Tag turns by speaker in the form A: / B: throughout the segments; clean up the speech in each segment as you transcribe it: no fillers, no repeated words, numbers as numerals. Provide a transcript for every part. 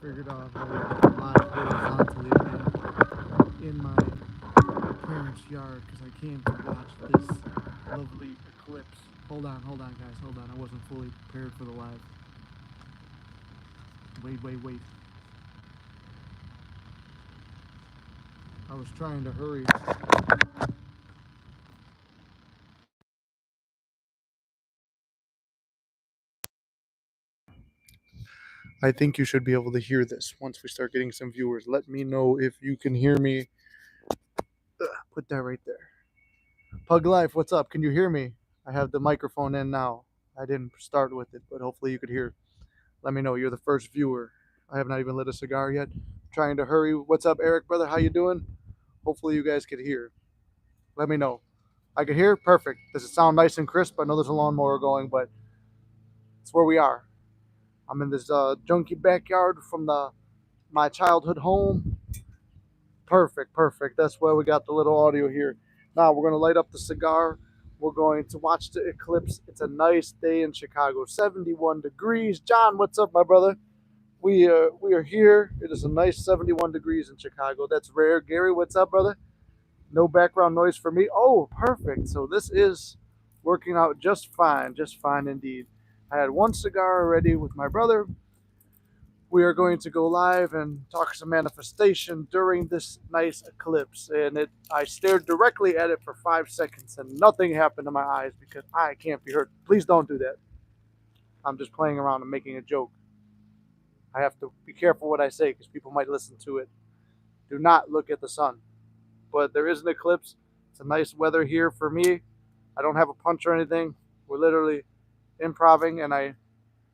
A: figured out how to get live horizontally again in my parents' yard because I came to watch this lovely eclipse. Hold on, guys, hold on. I wasn't fully prepared for the live. Wait. I was trying to hurry. I think you should be able to hear this once we start getting some viewers. Let me know if you can hear me. Put that right there. Pug Life, what's up? Can you hear me? I have the microphone in now. I didn't start with it, but hopefully you could hear. Let me know. You're the first viewer. I have not even lit a cigar yet. Trying to hurry. What's up, Eric, brother? How you doing? Hopefully you guys could hear. Let me know. I could hear? Perfect. Does it sound nice and crisp? I know there's a lawnmower going, but it's where we are. I'm in this junky backyard from my childhood home. Perfect. That's why we got the little audio here. Now we're gonna light up the cigar. We're going to watch the eclipse. It's a nice day in Chicago, 71 degrees. John, what's up, my brother? We are here. It is a nice 71 degrees in Chicago. That's rare. Gary, what's up, brother? No background noise for me. Oh, perfect. So this is working out just fine indeed. I had one cigar already with my brother. We are going to go live and talk some manifestation during this nice eclipse. And I stared directly at it for 5 seconds and nothing happened to my eyes because I can't be hurt. Please don't do that. I'm just playing around and making a joke. I have to be careful what I say because people might listen to it. Do not look at the sun. But there is an eclipse. It's a nice weather here for me. I don't have a punch or anything. We're literally improving, and I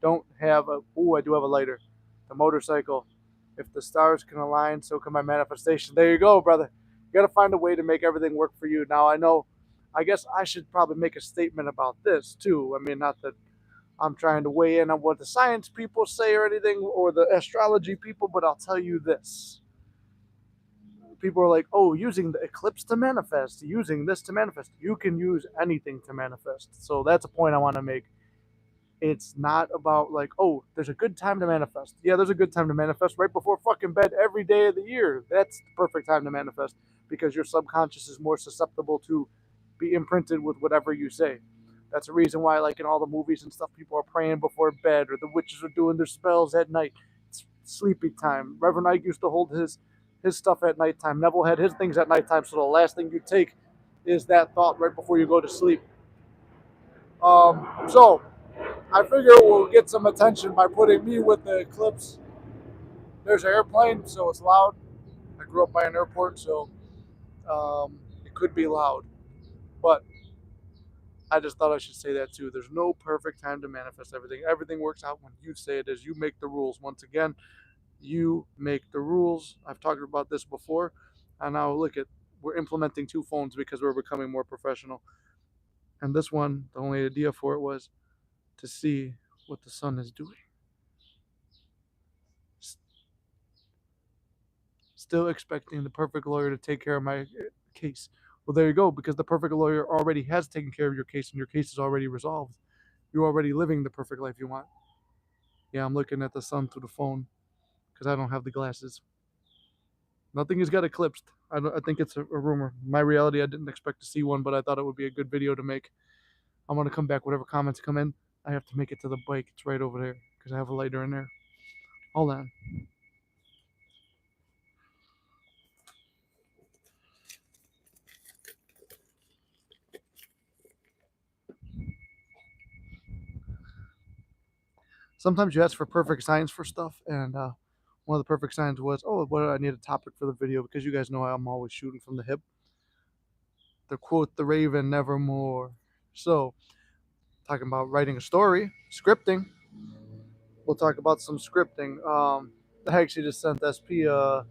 A: don't have a. Ooh, I do have a lighter. The motorcycle. If the stars can align, so can my manifestation. There you go, brother. You got to find a way to make everything work for you. Now, I know, I guess I should probably make a statement about this, too. I mean, not that I'm trying to weigh in on what the science people say or anything, or the astrology people, but I'll tell you this. People are like, oh, using the eclipse to manifest, using this to manifest. You can use anything to manifest. So that's a point I want to make. It's not about like, oh, there's a good time to manifest. Yeah, there's a good time to manifest right before fucking bed every day of the year. That's the perfect time to manifest because your subconscious is more susceptible to be imprinted with whatever you say. That's the reason why, like in all the movies and stuff, people are praying before bed or the witches are doing their spells at night. It's sleepy time. Reverend Ike used to hold his stuff at nighttime. Neville had his things at nighttime. So the last thing you take is that thought right before you go to sleep. So I figure we'll get some attention by putting me with the eclipse. There's an airplane, so it's loud. I grew up by an airport, so it could be loud. But I just thought I should say that too. There's no perfect time to manifest everything. Everything works out when you say it is. You make the rules. Once again, you make the rules. I've talked about this before. And now look at we're implementing two phones because we're becoming more professional. And this one, the only idea for it was to see what the sun is doing. Still expecting the perfect lawyer to take care of my case. Well, there you go, because the perfect lawyer already has taken care of your case and your case is already resolved. You're already living the perfect life you want. Yeah, I'm looking at the sun through the phone because I don't have the glasses. Nothing has got eclipsed. I think it's a rumor. My reality, I didn't expect to see one, but I thought it would be a good video to make. I'm going to come back, whatever comments come in. I have to make it to the bike. It's right over there because I have a lighter in there. Hold on. Sometimes you ask for perfect signs for stuff, and one of the perfect signs was, oh, what do I need a topic for the video? Because you guys know I'm always shooting from the hip. The quote, the raven, nevermore. So, talking about writing a story, scripting. We'll talk about some scripting. I actually just sent SP a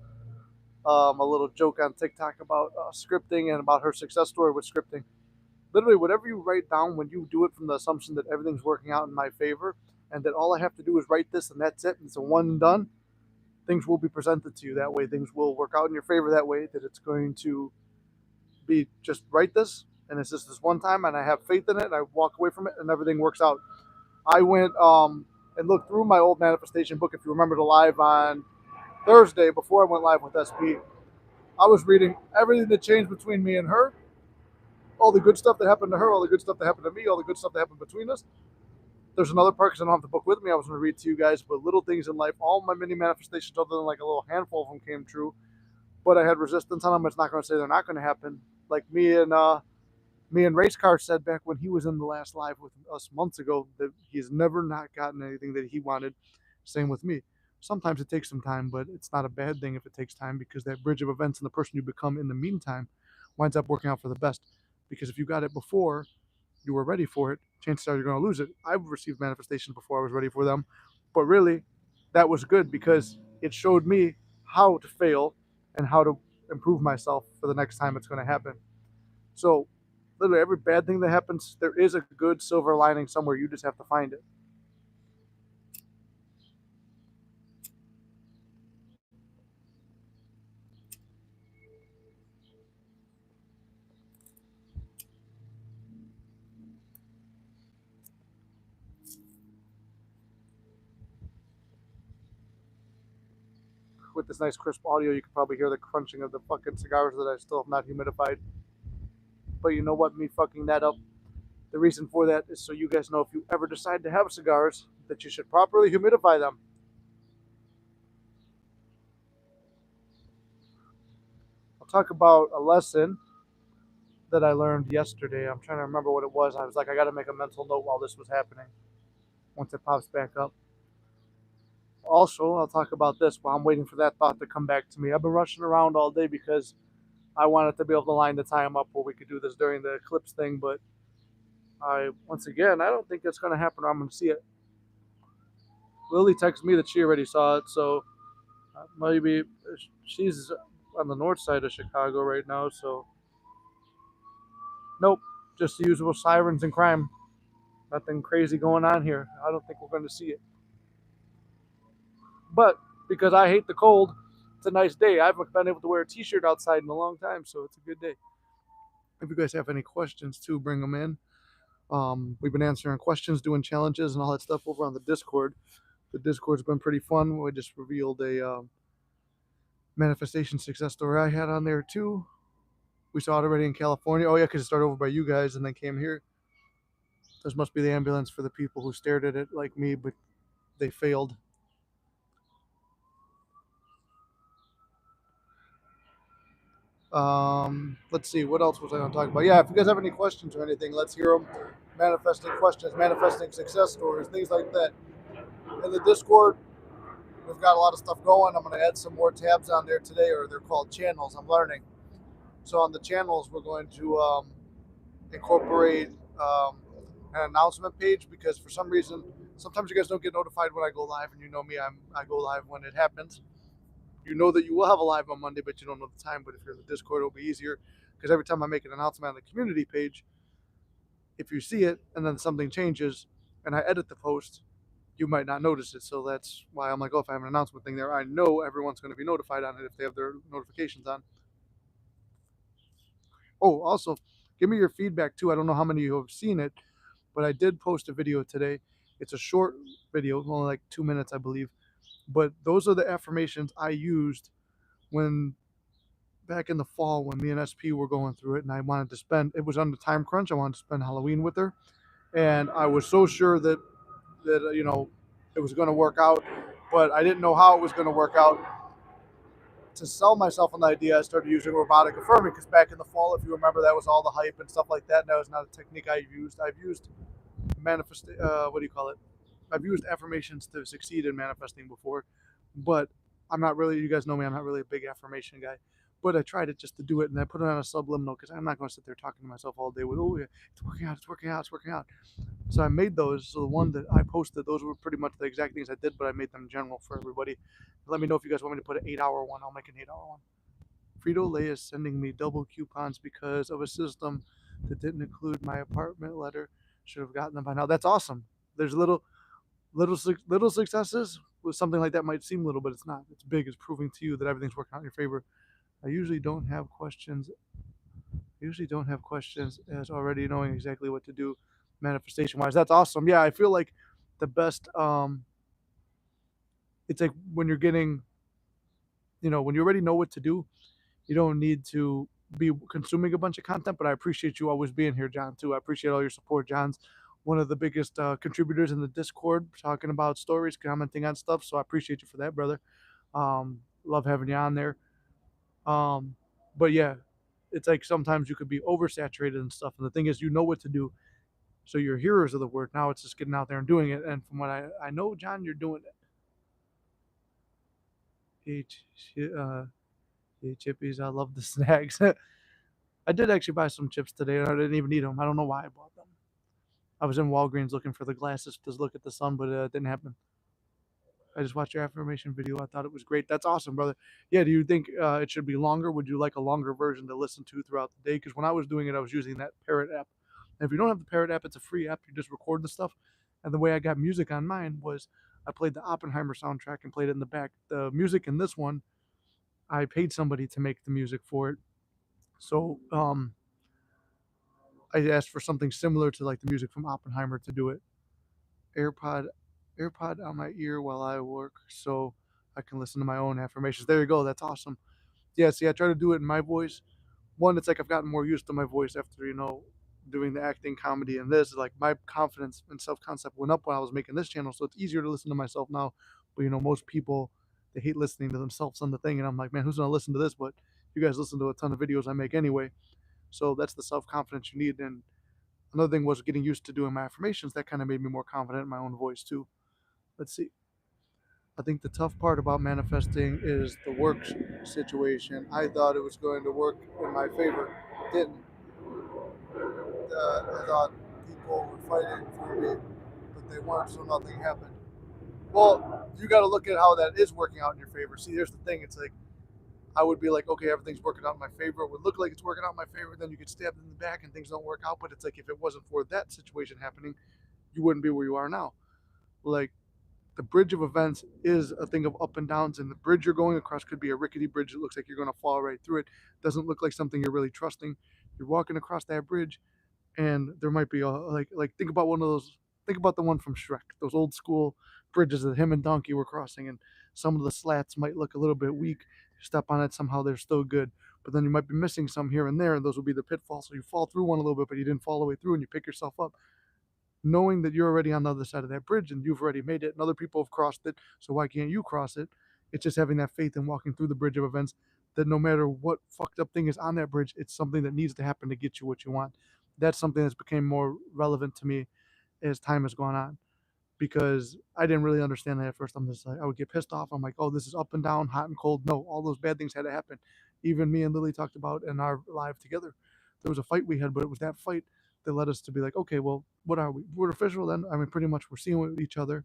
A: little joke on TikTok about scripting and about her success story with scripting. Literally, whatever you write down, when you do it from the assumption that everything's working out in my favor and that all I have to do is write this and that's it, and it's a one and done, things will be presented to you that way. Things will work out in your favor that way, that it's going to be just write this and it's just this one time and I have faith in it and I walk away from it and everything works out. I went and look through my old manifestation book. If you remember the live on Thursday before I went live with SP, I was reading everything that changed between me and her, all the good stuff that happened to her, all the good stuff that happened to me, all the good stuff that happened between us. There's another part because I don't have the book with me. I was going to read to you guys, but little things in life, all my mini manifestations, other than like a little handful of them, came true. But I had resistance on them. It's not going to say they're not going to happen. Like me and Race Car said back when he was in the last live with us months ago that he's never not gotten anything that he wanted. Same with me. Sometimes it takes some time, but it's not a bad thing if it takes time because that bridge of events and the person you become in the meantime winds up working out for the best. Because if you got it before you were ready for it, chances are you're going to lose it. I've received manifestations before I was ready for them, but really, that was good because it showed me how to fail and how to improve myself for the next time it's going to happen. So, literally, every bad thing that happens, there is a good silver lining somewhere. You just have to find it. With this nice crisp audio, you can probably hear the crunching of the fucking cigars that I still have not humidified. But you know what? Me fucking that up. The reason for that is so you guys know if you ever decide to have cigars, that you should properly humidify them. I'll talk about a lesson that I learned yesterday. I'm trying to remember what it was. I was like, I got to make a mental note while this was happening once it pops back up. Also, I'll talk about this while I'm waiting for that thought to come back to me. I've been rushing around all day because I wanted to be able to line the time up where we could do this during the eclipse thing, but once again, I don't think it's going to happen or I'm going to see it. Lily texted me that she already saw it, so maybe she's on the north side of Chicago right now, so nope, just the usual sirens and crime. Nothing crazy going on here. I don't think we're going to see it. But because I hate the cold, it's a nice day. I haven't been able to wear a t-shirt outside in a long time, so it's a good day. If you guys have any questions too, bring them in. We've been answering questions, doing challenges, and all that stuff over on the Discord. The Discord's been pretty fun. We just revealed a manifestation success story I had on there too. We saw it already in California. Oh yeah, because it started over by you guys and then came here. This must be the ambulance for the people who stared at it like me, but they failed. Let's see, what else was I going to talk about? Yeah, if you guys have any questions or anything, let's hear them. Manifesting questions, manifesting success stories, things like that. In the Discord, we've got a lot of stuff going. I'm going to add some more tabs on there today, or they're called channels. I'm learning. So on the channels, we're going to incorporate an announcement page because for some reason, sometimes you guys don't get notified when I go live, and you know me, I go live when it happens. You know that you will have a live on Monday, but you don't know the time. But if you're in the Discord, it'll be easier because every time I make an announcement on the community page, if you see it and then something changes and I edit the post, you might not notice it. So that's why I'm like, oh, if I have an announcement thing there, I know everyone's going to be notified on it if they have their notifications on. Oh, also, give me your feedback too. I don't know how many of you have seen it, but I did post a video today. It's a short video, only like 2 minutes, I believe. But those are the affirmations I used when back in the fall when me and SP were going through it, and I wanted to spend. It was on the time crunch. I wanted to spend Halloween with her, and I was so sure that it was going to work out, but I didn't know how it was going to work out. To sell myself on the idea, I started using robotic affirming because back in the fall, if you remember, that was all the hype and stuff like that. And that was not a technique I've used. I've used what do you call it? I've used affirmations to succeed in manifesting before, but I'm not really. You guys know me. I'm not really a big affirmation guy. But I tried it just to do it, and I put it on a subliminal because I'm not going to sit there talking to myself all day with, oh, yeah, it's working out, it's working out, it's working out. So I made those. So the one that I posted, those were pretty much the exact things I did, but I made them general for everybody. Let me know if you guys want me to put an 8-hour one. I'll make an 8-hour one. Frito Lay is sending me double coupons because of a system that didn't include my apartment letter. Should have gotten them by now. That's awesome. There's little successes with something like that might seem little, but it's not. It's big. It's proving to you that everything's working out in your favor. I usually don't have questions. As already knowing exactly what to do manifestation wise. That's awesome. Yeah, I feel like the best it's like when you're getting, when you already know what to do, you don't need to be consuming a bunch of content. But I appreciate you always being here, John, too. I appreciate all your support. John's one of the biggest contributors in the Discord, talking about stories, commenting on stuff. So I appreciate you for that, brother. Love having you on there. Um, but yeah, it's like sometimes you could be oversaturated and stuff. And the thing is, you know what to do. So you're hearers of the word. Now it's just getting out there and doing it. And from what I know, John, you're doing it. Hey, chippies, I love the snacks. I did actually buy some chips today, and I didn't even need them. I don't know why I bought them. I was in Walgreens looking for the glasses to look at the sun, but it didn't happen. I just watched your affirmation video. I thought it was great. That's awesome, brother. Yeah, do you think it should be longer? Would you like a longer version to listen to throughout the day? Because when I was doing it, I was using that Parrot app. And if you don't have the Parrot app, it's a free app. You just record the stuff. And the way I got music on mine was I played the Oppenheimer soundtrack and played it in the back. The music in this one, I paid somebody to make the music for it. So I asked for something similar to like the music from Oppenheimer to do it. AirPod, AirPod on my ear while I work, so I can listen to my own affirmations. There you go. That's awesome. Yeah. See, I try to do it in my voice. One, it's like I've gotten more used to my voice after doing the acting, comedy, and this. Like my confidence and self concept went up when I was making this channel, so it's easier to listen to myself now. But most people they hate listening to themselves on the thing, and I'm like, man, who's gonna listen to this? But you guys listen to a ton of videos I make anyway. So that's the self confidence you need. And another thing was getting used to doing my affirmations. That kind of made me more confident in my own voice too. Let's see. I think the tough part about manifesting is the work situation. I thought it was going to work in my favor. It didn't. I thought people were fighting for me, but they weren't, so nothing happened. Well, you got to look at how that is working out in your favor. See, here's the thing. It's like I would be like, okay, everything's working out in my favor. It would look like it's working out in my favor. Then you get stabbed in the back and things don't work out. But it's like if it wasn't for that situation happening, you wouldn't be where you are now. Like the bridge of events is a thing of up and downs, and the bridge you're going across could be a rickety bridge that looks like you're going to fall right through it. Doesn't look like something you're really trusting. You're walking across that bridge, and there might be a like think about one of those. Think about the one from Shrek, those old school bridges that him and Donkey were crossing, and some of the slats might look a little bit weak. You step on it, somehow they're still good, but then you might be missing some here and there, and those will be the pitfalls. So you fall through one a little bit, but you didn't fall all the way through, and you pick yourself up knowing that you're already on the other side of that bridge and you've already made it and other people have crossed it, so why can't you cross it? It's just having that faith and walking through the bridge of events that no matter what fucked up thing is on that bridge, it's something that needs to happen to get you what you want. That's something that's became more relevant to me as time has gone on, because I didn't really understand that at first. I'm just like, I would get pissed off. I'm like, oh, this is up and down, hot and cold. No, all those bad things had to happen. Even me and Lily talked about in our live together. There was a fight we had, but it was that fight that led us to be like, okay, well, what are we? We're official then. I mean, pretty much we're seeing each other.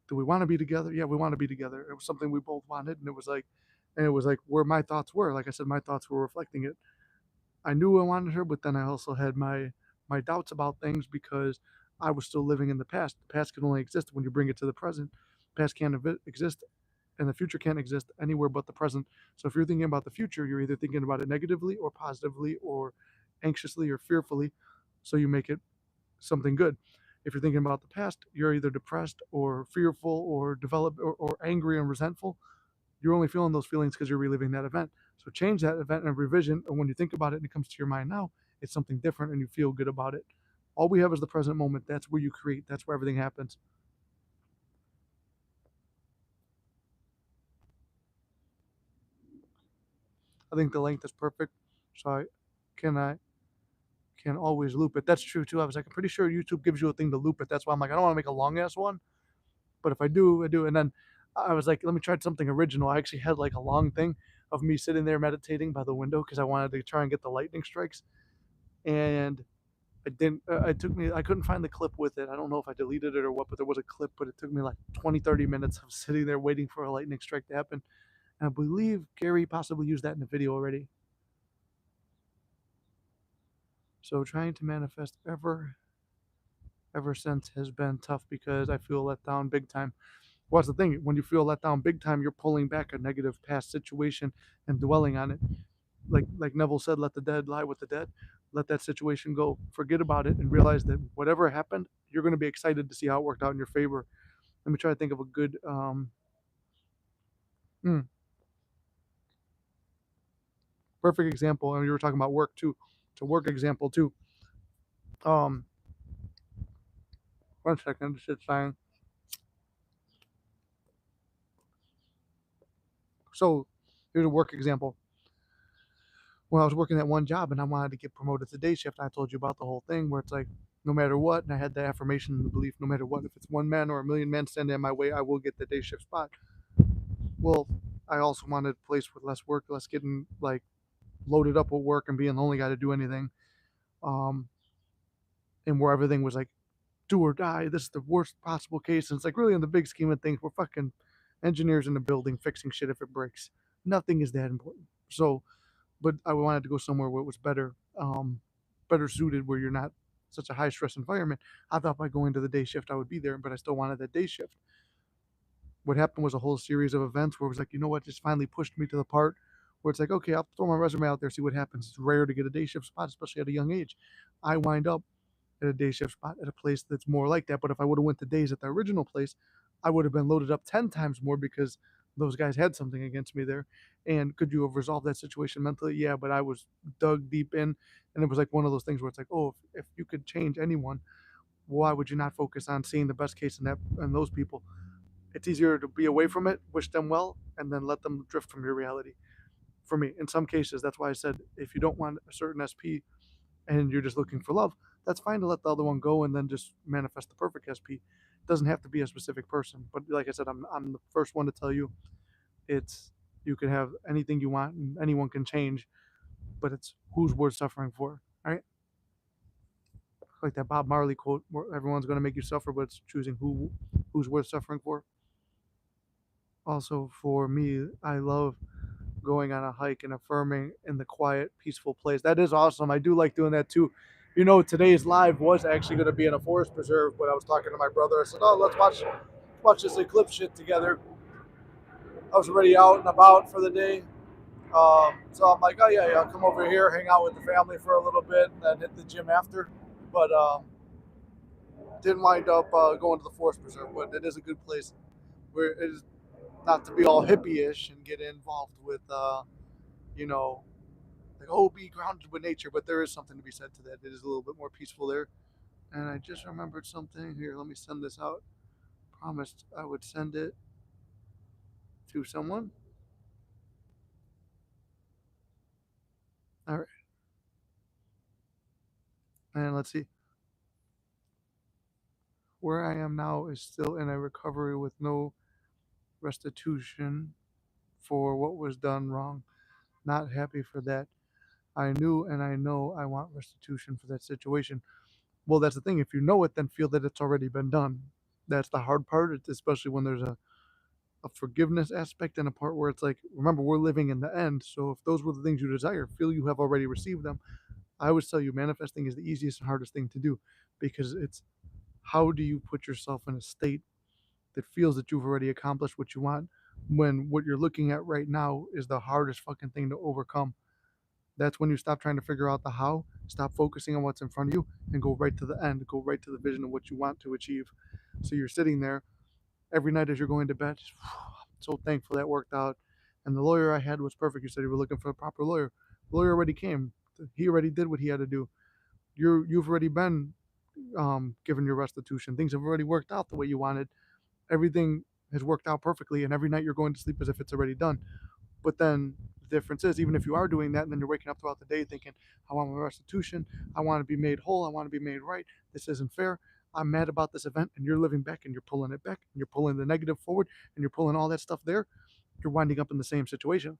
A: Do we want to be together? Yeah, we want to be together. It was something we both wanted, and it was like where my thoughts were. Like I said, my thoughts were reflecting it. I knew I wanted her, but then I also had my doubts about things because I was still living in the past. The past can only exist when you bring it to the present. The past can't exist, and the future can't exist anywhere but the present. So if you're thinking about the future, you're either thinking about it negatively or positively or anxiously or fearfully. So you make it something good. If you're thinking about the past, you're either depressed or fearful or developed or angry and resentful. You're only feeling those feelings because you're reliving that event. So change that event and revision. And when you think about it and it comes to your mind now, it's something different and you feel good about it. All we have is the present moment. That's where you create. That's where everything happens. I think the length is perfect. So I can always loop it. That's true too. I was like, I'm pretty sure YouTube gives you a thing to loop it. That's why I'm like, I don't want to make a long ass one. But if I do, I do. And then I was like, let me try something original. I actually had like a long thing of me sitting there meditating by the window because I wanted to try and get the lightning strikes. And I didn't, it took me, I couldn't find the clip with it. I don't know if I deleted it or what, but there was a clip, but it took me like 20, 30 minutes of sitting there waiting for a lightning strike to happen. And I believe Gary possibly used that in the video already. So trying to manifest ever since has been tough because I feel let down big time. What's the thing? When you feel let down big time, you're pulling back a negative past situation and dwelling on it. Like Neville said, let the dead lie with the dead. Let that situation go. Forget about it and realize that whatever happened, you're going to be excited to see how it worked out in your favor. Let me try to think of a good. Mm, perfect example. And you were talking about work too. To work example too. Um, 1 second, this shit's dying. So here's a work example. When I was working at one job and I wanted to get promoted to day shift, I told you about the whole thing where it's like, no matter what, and I had the affirmation and the belief, no matter what, if it's one man or a million men standing in my way, I will get the day shift spot. Well, I also wanted a place with less work, less getting like loaded up with work and being the only guy to do anything. Um, and where everything was like do or die. This is the worst possible case. And it's like really in the big scheme of things, we're fucking engineers in the building fixing shit if it breaks. Nothing is that important. So, but I wanted to go somewhere where it was better, better suited, where you're not such a high stress environment. I thought by going to the day shift I would be there, but I still wanted that day shift. What happened was a whole series of events where it was like, you know what, just finally pushed me to the part where it's like, okay, I'll throw my resume out there, see what happens. It's rare to get a day shift spot, especially at a young age. I wind up at a day shift spot at a place that's more like that. But if I would have went to days at the original place, I would have been loaded up 10 times more because those guys had something against me there. And could you have resolved that situation mentally? Yeah, but I was dug deep in, and it was like one of those things where it's like, oh, if you could change anyone, why would you not focus on seeing the best case in that and those people? It's easier to be away from it, wish them well, and then let them drift from your reality. For me, in some cases, that's why I said if you don't want a certain SP and you're just looking for love, that's fine to let the other one go and then just manifest the perfect SP. It doesn't have to be a specific person. But like I said, I'm the first one to tell you it's you can have anything you want and anyone can change, but it's who's worth suffering for. All right. Like that Bob Marley quote, where everyone's gonna make you suffer, but it's choosing who's worth suffering for. Also for me, I love going on a hike and affirming in the quiet, peaceful place. That is awesome. I do like doing that too. You know, today's live was actually going to be in a forest preserve, but I was talking to my brother. I said, "Oh, let's watch this eclipse shit together." I was already out and about for the day, so I'm like, "Oh yeah, yeah, I'll come over here, hang out with the family for a little bit, and then hit the gym after." But didn't wind up going to the forest preserve. But it is a good place where it is not to be all hippie-ish and get involved with, you know, like, oh, be grounded with nature, but there is something to be said to that. It is a little bit more peaceful there. And I just remembered something here. Let me send this out. Promised I would send it to someone. All right. And let's see. Where I am now is still in a recovery with no restitution for what was done wrong. Not happy for that. I knew and I know I want restitution for that situation. Well, that's the thing. If you know it, then feel that it's already been done. That's the hard part, especially when there's a forgiveness aspect and a part where it's like, remember, we're living in the end. So if those were the things you desire, feel you have already received them. I always tell you, manifesting is the easiest and hardest thing to do because it's how do you put yourself in a state that feels that you've already accomplished what you want when what you're looking at right now is the hardest fucking thing to overcome. That's when you stop trying to figure out the how, stop focusing on what's in front of you, and go right to the end, go right to the vision of what you want to achieve. So you're sitting there every night as you're going to bed. So thankful that worked out. And the lawyer I had was perfect. You said you were looking for a proper lawyer. The lawyer already came. He already did what he had to do. You've already been given your restitution. Things have already worked out the way you wanted. Everything has worked out perfectly, and every night you're going to sleep as if it's already done. But then the difference is, even if you are doing that, and then you're waking up throughout the day thinking, I want my restitution, I want to be made whole, I want to be made right, this isn't fair, I'm mad about this event, and you're living back and you're pulling it back, and you're pulling the negative forward, and you're pulling all that stuff there, you're winding up in the same situation.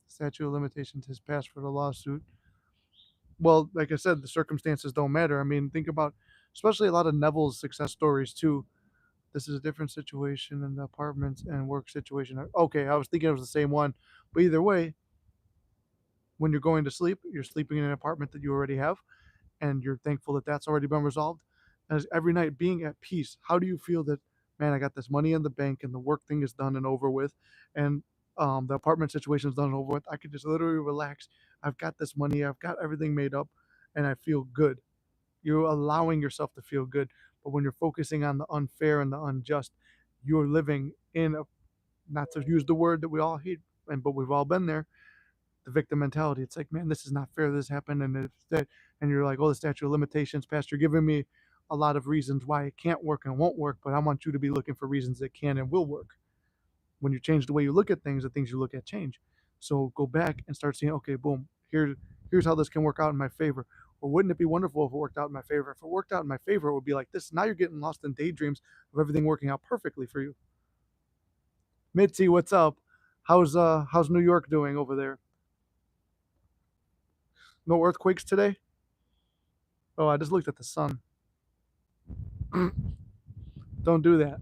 A: Statute of limitations has passed for the lawsuit. Well, like I said, the circumstances don't matter. I mean, think about, especially a lot of Neville's success stories too. This is a different situation in the apartments and work situation. Okay, I was thinking it was the same one, but either way, when you're going to sleep, you're sleeping in an apartment that you already have, and you're thankful that that's already been resolved. As every night being at peace, how do you feel that, man, I got this money in the bank and the work thing is done and over with, and the apartment situation is done and over with? I could just literally relax. I've got this money, I've got everything made up, and I feel good. You're allowing yourself to feel good. But when you're focusing on the unfair and the unjust, you're living in a, not to use the word that we all hate, but we've all been there, the victim mentality. It's like, man, this is not fair. This happened, and it's that, and you're like, oh, the statute of limitations, Pastor, you're giving me a lot of reasons why it can't work and won't work, but I want you to be looking for reasons that can and will work. When you change the way you look at things, the things you look at change. So go back and start seeing, okay, boom, here's how this can work out in my favor. Or wouldn't it be wonderful if it worked out in my favor? If it worked out in my favor, it would be like this. Now you're getting lost in daydreams of everything working out perfectly for you. Mitzi, what's up? How's New York doing over there? No earthquakes today? Oh, I just looked at the sun. Don't do that.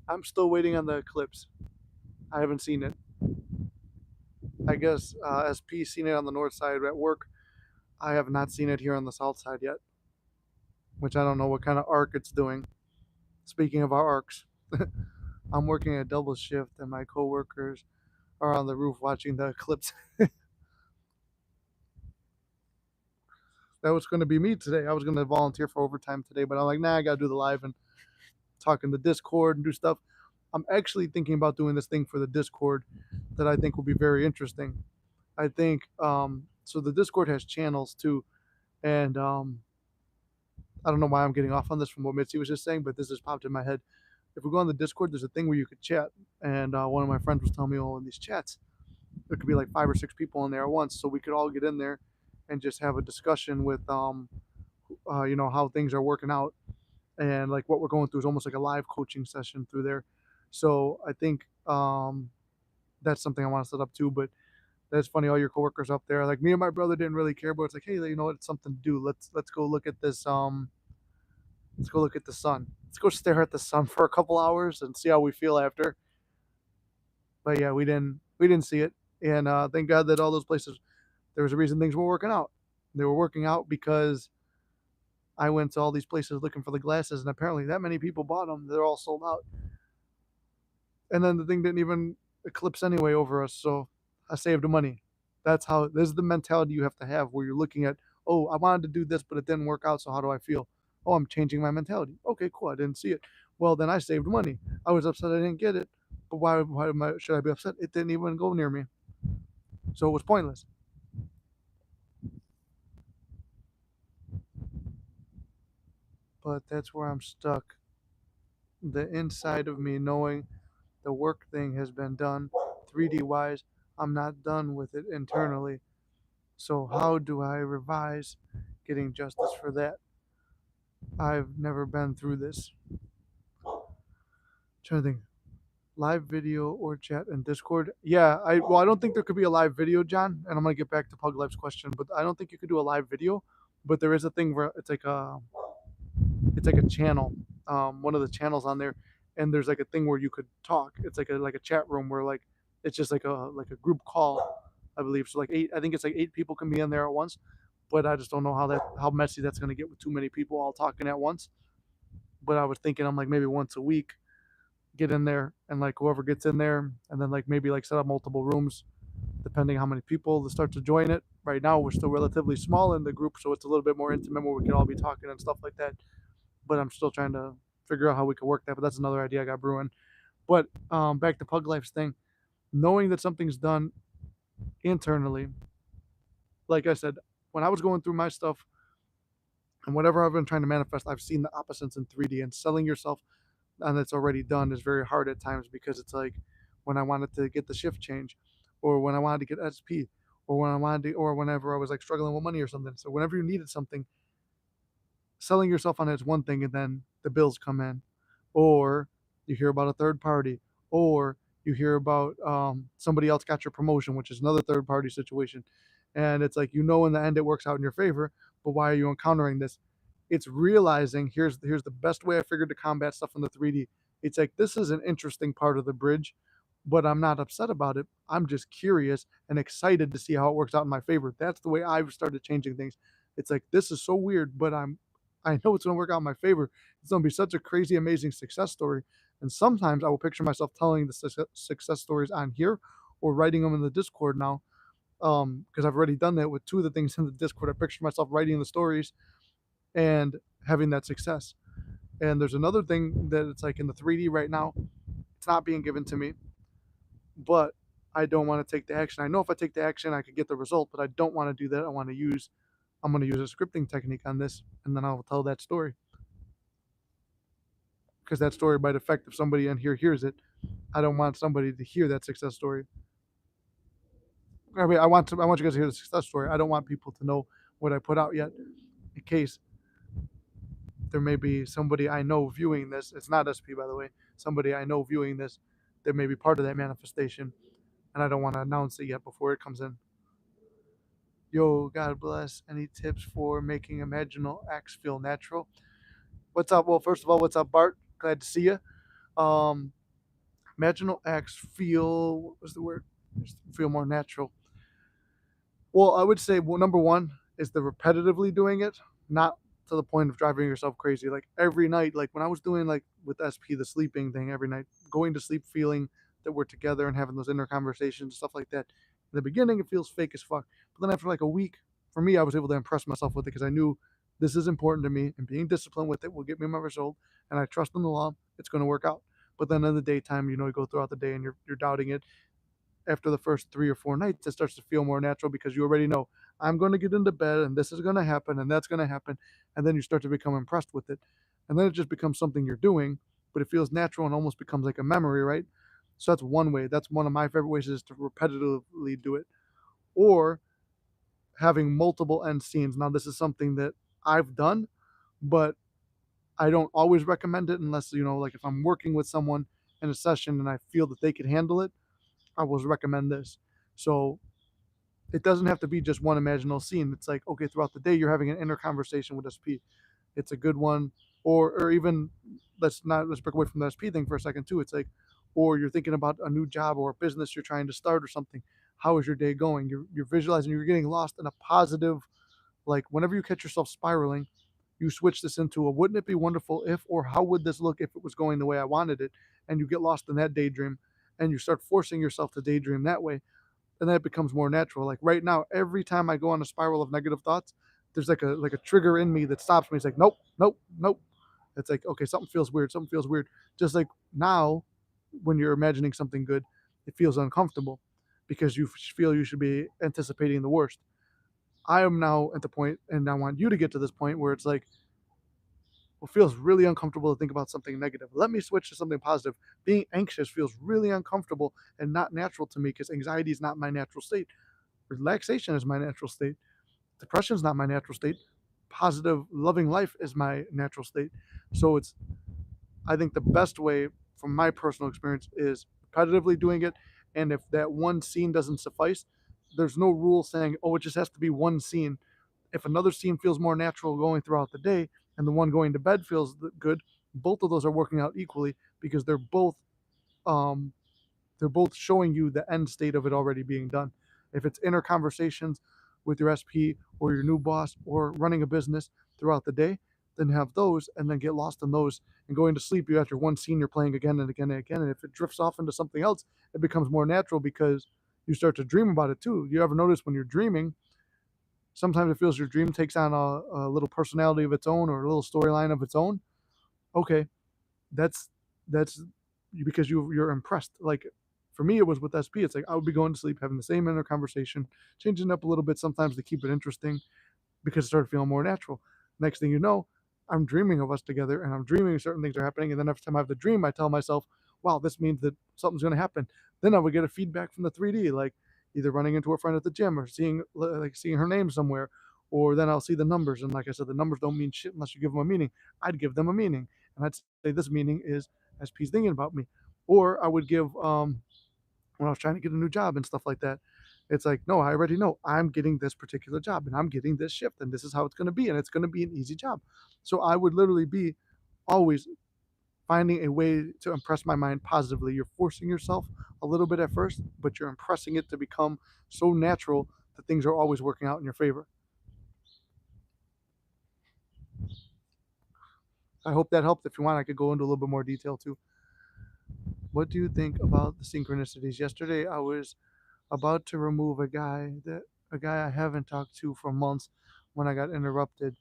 A: I'm still waiting on the eclipse. I haven't seen it. I guess SP seen it on the north side at work. I have not seen it here on the south side yet, which I don't know what kind of arc it's doing. Speaking of our arcs, I'm working a double shift and my coworkers are on the roof watching the eclipse. That was going to be me today. I was going to volunteer for overtime today, but I'm like, nah, I got to do the live and talk in the Discord and do stuff. I'm actually thinking about doing this thing for the Discord that I think will be very interesting. I think so. The Discord has channels too, and I don't know why I'm getting off on this from what Mitzi was just saying, but this just popped in my head. If we go on the Discord, there's a thing where you could chat, and one of my friends was telling me, oh, in these chats, there could be like 5 or 6 people in there at once, so we could all get in there and just have a discussion with how things are working out, and like what we're going through is almost like a live coaching session through there. So I think that's something I want to set up too. But that's funny. All your coworkers up there, like me and my brother, didn't really care, but it's like, hey, you know what? It's something to do. Let's go look at this. Let's go look at the sun. Let's go stare at the sun for a couple hours and see how we feel after. But yeah, we didn't see it, and thank God that all those places, there was a reason things were working out. They were working out because I went to all these places looking for the glasses, and apparently that many people bought them. They're all sold out. And then the thing didn't even eclipse anyway over us, so I saved the money. That's how. This is the mentality you have to have, where you're looking at, oh, I wanted to do this, but it didn't work out. So how do I feel? Oh, I'm changing my mentality. Okay, cool. I didn't see it. Well, then I saved money. I was upset I didn't get it, but why should I be upset? It didn't even go near me, so it was pointless. But that's where I'm stuck. The inside of me knowing the work thing has been done 3D wise, I'm not done with it internally. So how do I revise getting justice for that? I've never been through this. Trying to think. Live video or chat in Discord? Yeah, I don't think there could be a live video, John. And I'm gonna get back to Pug Life's question, but I don't think you could do a live video. But there is a thing where it's like a channel, one of the channels on there, and there's like a thing where you could talk. It's like a chat room where like it's just like a group call, I believe. So like eight, I think it's like 8 people can be in there at once. But I just don't know how messy that's gonna get with too many people all talking at once. But I was thinking, I'm like, maybe once a week, get in there, and like whoever gets in there, and then like maybe like set up multiple rooms depending how many people to start to join it. Right now we're still relatively small in the group, so it's a little bit more intimate where we can all be talking and stuff like that. But I'm still trying to figure out how we could work that. But that's another idea I got brewing. But back to Pug Life's thing, knowing that something's done internally. Like I said, when I was going through my stuff and whatever I've been trying to manifest, I've seen the opposites in 3D, and selling yourself and it's already done is very hard at times, because it's like when I wanted to get the shift change, or when I wanted to get SP, or when I wanted to, or whenever I was like struggling with money or something. So whenever you needed something, selling yourself on it is one thing, and then the bills come in, or you hear about a third party, or you hear about somebody else got your promotion, which is another third party situation, and it's like, in the end it works out in your favor, but why are you encountering this? It's realizing, here's the best way I figured to combat stuff in the 3D. It's like, this is an interesting part of the bridge, but I'm not upset about it. I'm just curious and excited to see how it works out in my favor. That's the way I've started changing things. It's like, this is so weird, but I know it's going to work out in my favor. It's going to be such a crazy, amazing success story. And sometimes I will picture myself telling the success stories on here, or writing them in the Discord now. Because I've already done that with two of the things in the Discord. I pictured myself writing the stories and having that success. And there's another thing that it's like in the 3D right now, it's not being given to me, but I don't want to take the action. I know if I take the action, I could get the result, but I don't want to do that. I'm going to use a scripting technique on this, and then I'll tell that story because that story might affect if somebody in here hears it. I don't want somebody to hear that success story. I want you guys to hear the success story. I don't want people to know what I put out yet, in case there may be somebody I know viewing this. It's not SP, by the way. Somebody I know viewing this that may be part of that manifestation, and I don't want to announce it yet before it comes in. Yo, God bless. Any tips for making imaginal acts feel natural? What's up? Well, first of all, what's up, Bart? Glad to see you. Um, Imaginal acts feel, what's the word? Feel more natural. Well, I would say, well, number one is the repetitively doing it, not to the point of driving yourself crazy. Like every night, like when I was doing like with SP the sleeping thing every night, going to sleep feeling that we're together and having those inner conversations, stuff like that. In the beginning, it feels fake as fuck, but then after like a week, for me, I was able to impress myself with it because I knew this is important to me, and being disciplined with it will get me my result. And I trust in the law; it's going to work out. But then in the daytime, you go throughout the day and you're doubting it, after the first 3 or 4 nights, it starts to feel more natural because you already know I'm going to get into bed and this is going to happen and that's going to happen. And then you start to become impressed with it. And then it just becomes something you're doing, but it feels natural and almost becomes like a memory, right? So that's one way. That's one of my favorite ways is to repetitively do it. Or having multiple end scenes. Now, this is something that I've done, but I don't always recommend it unless, like if I'm working with someone in a session and I feel that they could handle it, I will recommend this. So it doesn't have to be just one imaginal scene. It's like, okay, throughout the day, you're having an inner conversation with SP. It's a good one. Or even let's break away from the SP thing for a second too. It's like, or you're thinking about a new job or a business you're trying to start or something. How is your day going? You're visualizing, you're getting lost in a positive, like whenever you catch yourself spiraling, you switch this into a wouldn't it be wonderful if, or how would this look if it was going the way I wanted it? And you get lost in that daydream and you start forcing yourself to daydream that way, and then it becomes more natural. Like right now, every time I go on a spiral of negative thoughts, there's like a trigger in me that stops me. It's like nope, nope, nope. It's like okay, something feels weird. Something feels weird. Just like now, when you're imagining something good, it feels uncomfortable because you feel you should be anticipating the worst. I am now at the point, and I want you to get to this point where it's like, well, it feels really uncomfortable to think about something negative. Let me switch to something positive. Being anxious feels really uncomfortable and not natural to me because anxiety is not my natural state. Relaxation is my natural state. Depression is not my natural state. Positive, loving life is my natural state. So I think the best way from my personal experience is repetitively doing it. And if that one scene doesn't suffice, there's no rule saying, oh, it just has to be one scene. If another scene feels more natural going throughout the day and the one going to bed feels good, both of those are working out equally because um, they're both showing you the end state of it already being done. If it's inner conversations with your SP or your new boss or running a business throughout the day, then have those and then get lost in those and going to sleep. You have your one scene you're playing again and again and again. And if it drifts off into something else, it becomes more natural because you start to dream about it too. You ever notice when you're dreaming, sometimes it feels your dream takes on a little personality of its own or a little storyline of its own. Okay, that's because you're impressed. Like for me, it was with SP. It's like I would be going to sleep, having the same inner conversation, changing it up a little bit sometimes to keep it interesting because it started feeling more natural. Next thing you know, I'm dreaming of us together and I'm dreaming certain things are happening. And then every time I have the dream, I tell myself, wow, this means that something's going to happen. Then I would get a feedback from the 3D, like either running into a friend at the gym or seeing her name somewhere. Or then I'll see the numbers. And like I said, the numbers don't mean shit unless you give them a meaning. I'd give them a meaning. And I'd say this meaning is SP's thinking about me. Or I would give, when I was trying to get a new job and stuff like that. It's like, no, I already know I'm getting this particular job and I'm getting this shift and this is how it's going to be and it's going to be an easy job. So I would literally be always finding a way to impress my mind positively. You're forcing yourself a little bit at first, but you're impressing it to become so natural that things are always working out in your favor. I hope that helped. If you want, I could go into a little bit more detail too. What do you think about the synchronicities? Yesterday, I was About to remove a guy I haven't talked to for months when I got interrupted.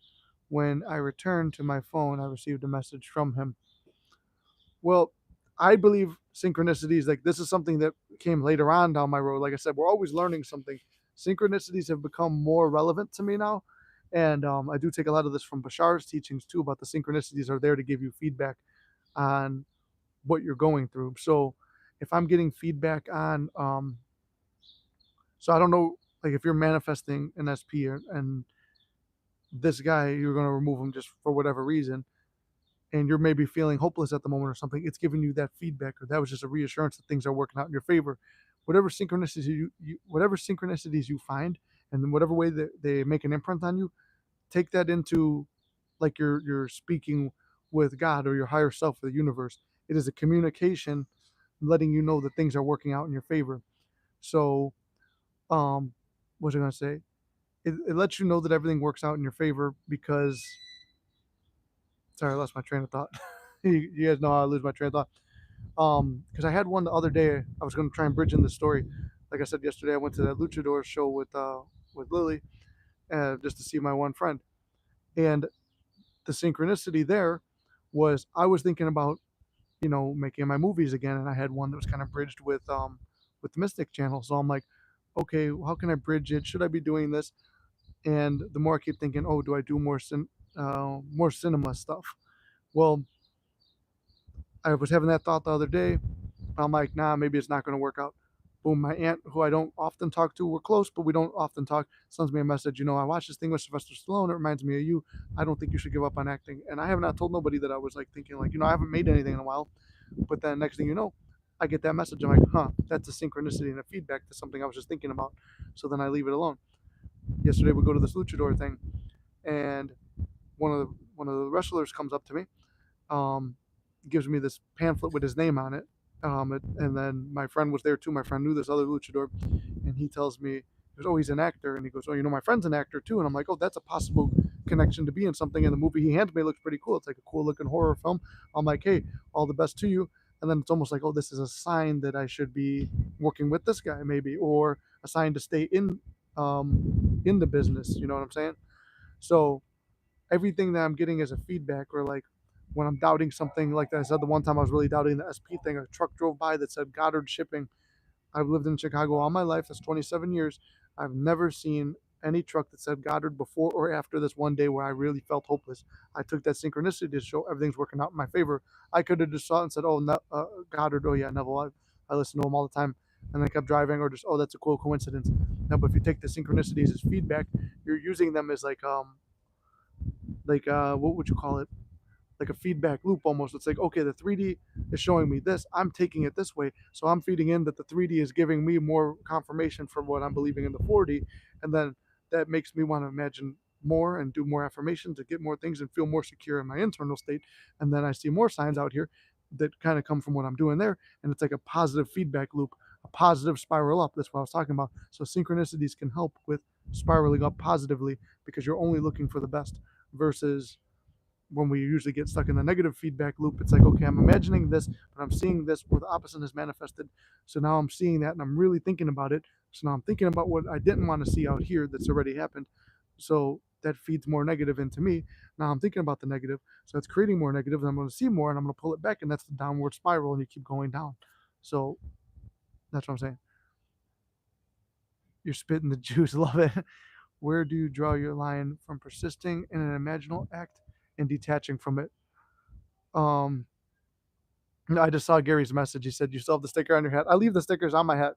A: When I returned to my phone, I received a message from him. Well, I believe synchronicities, like this is something that came later on down my road. Like I said, we're always learning something. Synchronicities have become more relevant to me now. And I do take a lot of this from Bashar's teachings too about the synchronicities are there to give you feedback on what you're going through. So if I'm getting feedback on, so I don't know, like if you're manifesting an SP and this guy, you're going to remove him just for whatever reason, and you're maybe feeling hopeless at the moment or something, it's giving you that feedback, or that was just a reassurance that things are working out in your favor. Whatever synchronicities you find, and in whatever way that they make an imprint on you, take that into like you're speaking with God or your higher self or the universe. It is a communication letting you know that things are working out in your favor. So, um, what was I going to say? It lets you know that everything works out in your favor because, sorry, I lost my train of thought. You guys know how I lose my train of thought. Because I had one the other day. I was going to try and bridge in the story. Like I said yesterday, I went to that luchador show with Lily, just to see my one friend. And the synchronicity there was I was thinking about making my movies again, and I had one that was kind of bridged with the Mystic Channel. So I'm like, okay, how can I bridge it? Should I be doing this? And the more I keep thinking, oh, do I do more cinema stuff? Well, I was having that thought the other day. I'm like, nah, maybe it's not going to work out. Boom, my aunt, who I don't often talk to, we're close, but we don't often talk, sends me a message. I watched this thing with Sylvester Stallone. It reminds me of you. I don't think you should give up on acting. And I have not told nobody that I was like thinking, like, I haven't made anything in a while. But then next thing you know, I get that message. I'm like, huh, that's a synchronicity and a feedback to something I was just thinking about. So then I leave it alone. Yesterday we go to this luchador thing, and one of the wrestlers comes up to me, um, gives me this pamphlet with his name on it. And then my friend was there too. My friend knew this other luchador, and he tells me, he goes, "Oh, he's an actor," and he goes, "Oh, my friend's an actor too." And I'm like, "Oh, that's a possible connection to be in something." And the movie he hands me looks pretty cool. It's like a cool looking horror film. I'm like, "Hey, all the best to you." And then it's almost like, "Oh, this is a sign that I should be working with this guy, maybe, or a sign to stay in the business." You know what I'm saying? So everything that I'm getting as a feedback, or like when I'm doubting something, like I said, the one time I was really doubting the SP thing, a truck drove by that said Goddard Shipping. I've lived in Chicago all my life. That's 27 years. I've never seen any truck that said Goddard before or after this one day where I really felt hopeless. I took that synchronicity to show everything's working out in my favor. I could have just saw it and said, "Oh, no, Goddard. Oh yeah, Neville. I listen to him all the time." And then I kept driving, or just, "Oh, that's a cool coincidence." No, but if you take the synchronicities as feedback, you're using them as what would you call it, like a feedback loop almost. It's like, okay, the 3D is showing me this, I'm taking it this way, so I'm feeding in that the 3D is giving me more confirmation from what I'm believing in the 4D, and then that makes me want to imagine more and do more affirmation to get more things and feel more secure in my internal state. And then I see more signs out here that kind of come from what I'm doing there, and it's like a positive feedback loop, a positive spiral up. That's what I was talking about. So synchronicities can help with spiraling up positively because you're only looking for the best, versus when we usually get stuck in the negative feedback loop. It's like, okay, I'm imagining this, but I'm seeing this where the opposite is manifested. So now I'm seeing that and I'm really thinking about it. So now I'm thinking about what I didn't want to see out here that's already happened. So that feeds more negative into me. Now I'm thinking about the negative. So it's creating more negative, and I'm going to see more and I'm going to pull it back. And that's the downward spiral, and you keep going down. So that's what I'm saying. You're spitting the juice. Love it. Where do you draw your line from persisting in an imaginal act and detaching from it? Um, I just saw Gary's message. He said, "You still have the sticker on your hat." I leave the stickers on my hat.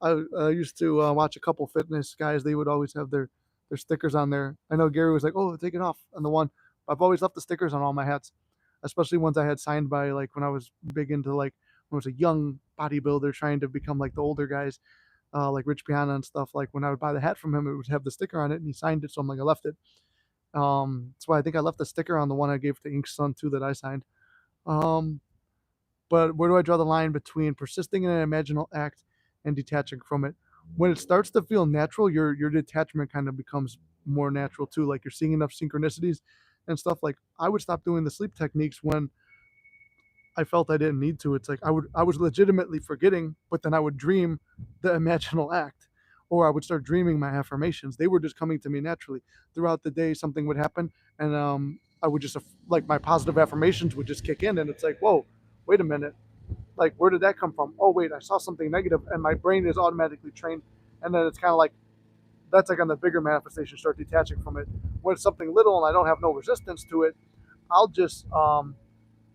A: I used to watch a couple fitness guys. They would always have their stickers on there. I know Gary was like, "Oh, take it off." On the one, I've always left the stickers on all my hats, especially ones I had signed by, like when I was big into, like when I was a young bodybuilder trying to become like the older guys, like Rich Piana and stuff. Like when I would buy the hat from him, it would have the sticker on it, and he signed it. So I'm like, I left it. That's why I think I left the sticker on the one I gave to Ink's son too that I signed. Um, but where do I draw the line between persisting in an imaginal act and detaching from it? When it starts to feel natural, your detachment kind of becomes more natural too. Like you're seeing enough synchronicities and stuff. Like I would stop doing the sleep techniques when I felt I didn't need to. It's like I was legitimately forgetting, but then I would dream the imaginal act, or I would start dreaming my affirmations. They were just coming to me naturally throughout the day. Something would happen, and I would just like my positive affirmations would just kick in, and it's like, whoa, wait a minute, like where did that come from? Oh wait, I saw something negative, and my brain is automatically trained, and then it's kind of like that's like on the bigger manifestation, start detaching from it. When it's something little and I don't have no resistance to it, I'll just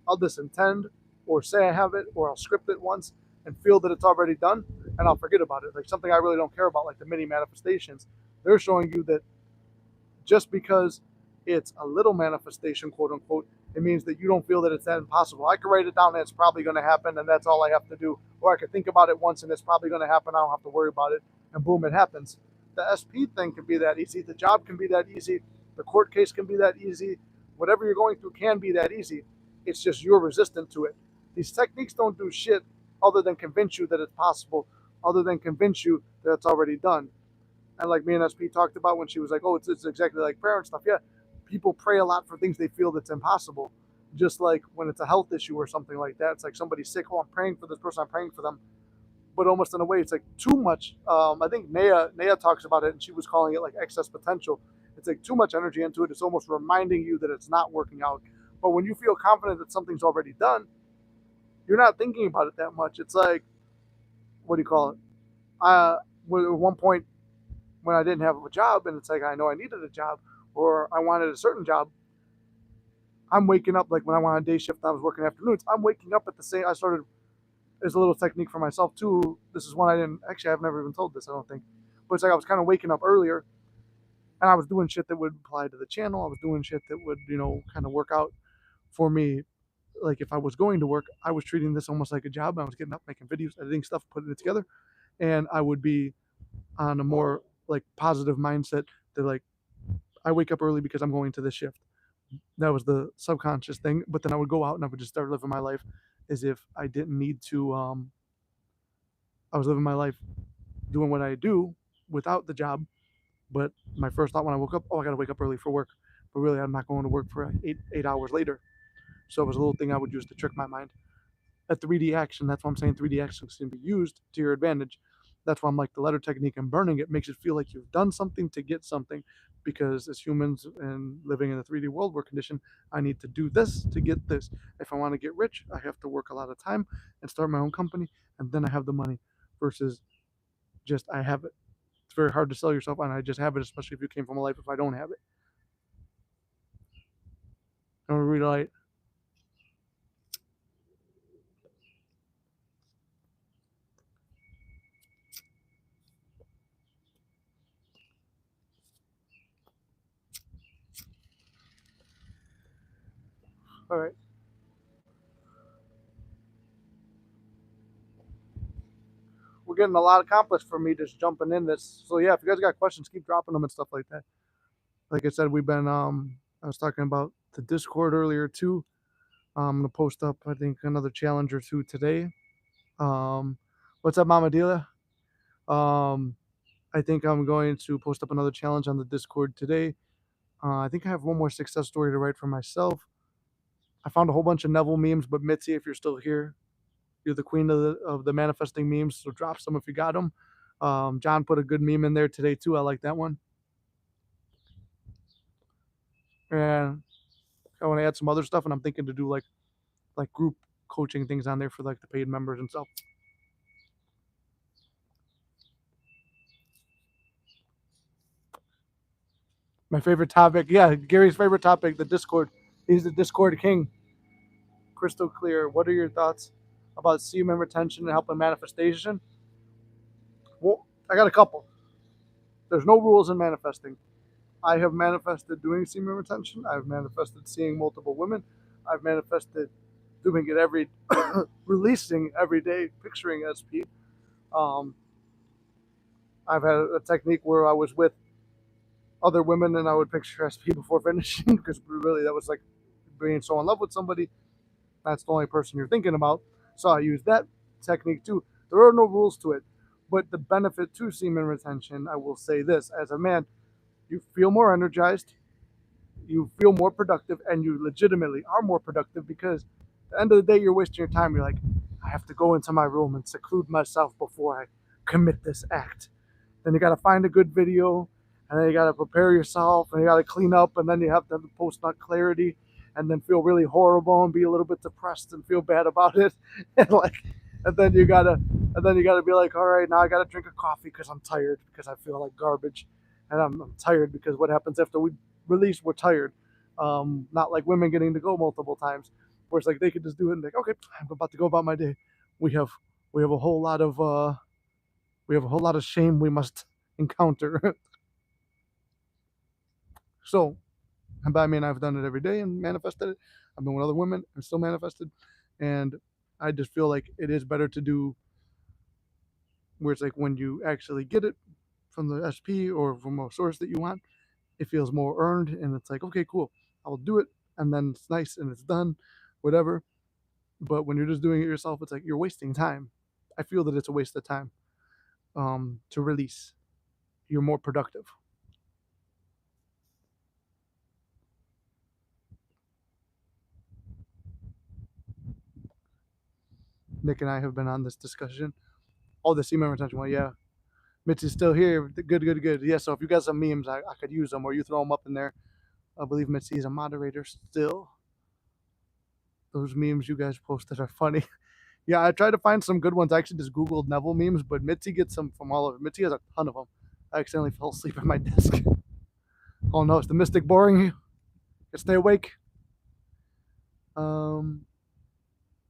A: I'll just intend or say I have it or I'll script it once and feel that it's already done and I'll forget about it. Like something I really don't care about, like the mini manifestations. They're showing you that just because it's a little manifestation, quote unquote, it means that you don't feel that it's that impossible. I can write it down and it's probably going to happen and that's all I have to do. Or I can think about it once and it's probably going to happen. I don't have to worry about it. And boom, it happens. The SP thing can be that easy. The job can be that easy. The court case can be that easy. Whatever you're going through can be that easy. It's just you're resistant to it. These techniques don't do shit other than convince you that it's possible, other than convince you that it's already done. And like me and SP talked about when she was like, "Oh, it's exactly like prayer and stuff." Yeah, people pray a lot for things they feel that's impossible. Just like when it's a health issue or something like that, it's like somebody's sick. Oh, I'm praying for this person. I'm praying for them. But almost in a way, it's like too much. I think Naya talks about it, and she was calling it like excess potential. It's like too much energy into it. It's almost reminding you that it's not working out. But when you feel confident that something's already done, you're not thinking about it that much. It's like, what do you call it? Uh, at one point when I didn't have a job, and it's like I know I needed a job or I wanted a certain job. I'm waking up like when I went on day shift and I was working afternoons. I'm waking up at the same. I started as a little technique for myself too. This is one I didn't actually. I've never even told this. I don't think, but it's like I was kind of waking up earlier, and I was doing shit that would apply to the channel. I was doing shit that would kind of work out for me. Like if I was going to work, I was treating this almost like a job. I was getting up, making videos, editing stuff, putting it together, and I would be on a more like positive mindset that like I wake up early because I'm going to this shift. That was the subconscious thing. But then I would go out and I would just start living my life as if I didn't need to. I was living my life doing what I do without the job. But my first thought when I woke up, oh, I got to wake up early for work. But really, I'm not going to work for 8 hours later. So it was a little thing I would use to trick my mind. A 3D action. That's why I'm saying 3D actions can be used to your advantage. That's why I'm like the letter technique and burning it makes it feel like you've done something to get something. Because as humans and living in a 3D world, we're conditioned, I need to do this to get this. If I want to get rich, I have to work a lot of time and start my own company, and then I have the money. Versus just I have it. It's very hard to sell yourself on I just have it, especially if you came from a life if I don't have it. I'm gonna read a light. All right. We're getting a lot accomplished for me just jumping in this. So yeah, if you guys got questions, keep dropping them and stuff like that. Like I said, we've been I was talking about the Discord earlier too. I'm gonna post up I think another challenge or two today. What's up, Mama Dealer? Um, I think I'm going to post up another challenge on the Discord today. I think I have one more success story to write for myself. I found a whole bunch of Neville memes, but Mitzi, if you're still here, you're the queen of the manifesting memes. So drop some if you got them. John put a good meme in there today too. I like that one. And I want to add some other stuff, and I'm thinking to do like group coaching things on there for like the paid members and stuff. My favorite topic, yeah, Gary's favorite topic, the Discord. He's the Discord king. Crystal clear. What are your thoughts about semen retention and helping manifestation? Well, I got a couple. There's no rules in manifesting. I have manifested doing semen retention. I've manifested seeing multiple women. I've manifested doing it every, releasing every day, picturing SP. Um, I've had a technique where I was with other women and I would picture SP before finishing because really that was like being so in love with somebody. That's the only person you're thinking about. So I use that technique too. There are no rules to it. But the benefit to semen retention, I will say this as a man, you feel more energized, you feel more productive, and you legitimately are more productive because the end of the day, you're wasting your time. You're like, I have to go into my room and seclude myself before I commit this act. Then you got to find a good video, and then you got to prepare yourself, and you got to clean up, and then you have to have the post nut clarity, and then feel really horrible and be a little bit depressed and feel bad about it, and like, and then you gotta be like, all right, now I gotta drink a coffee because I'm tired because I feel like garbage, and I'm tired because what happens after we release, we're tired. Not like women getting to go multiple times, where it's like they could just do it and like, okay, I'm about to go about my day. We have we have a whole lot of shame we must encounter. So, and by I mean I've done it every day and manifested it. I've been with other women and still manifested, and I just feel like it is better to do where it's like when you actually get it from the SP or from a source that you want, it feels more earned, and it's like, okay, cool, I'll do it, and then it's nice and it's done, whatever. But when you're just doing it yourself, it's like you're wasting time. I feel that it's a waste of time to release. You're more productive. Nick and I have been on this discussion. Oh, the email retention one, yeah. Mitch is still here. Good, good, good. Yeah, so if you got some memes, I could use them, or you throw them up in there. I believe Mitzi is a moderator still. Those memes you guys posted are funny. Yeah, I tried to find some good ones. I actually just Googled Neville memes, but Mitzi gets them from all over. Mitzi has a ton of them. I accidentally fell asleep at my desk. Oh no, is the mystic boring you? Stay awake. Um,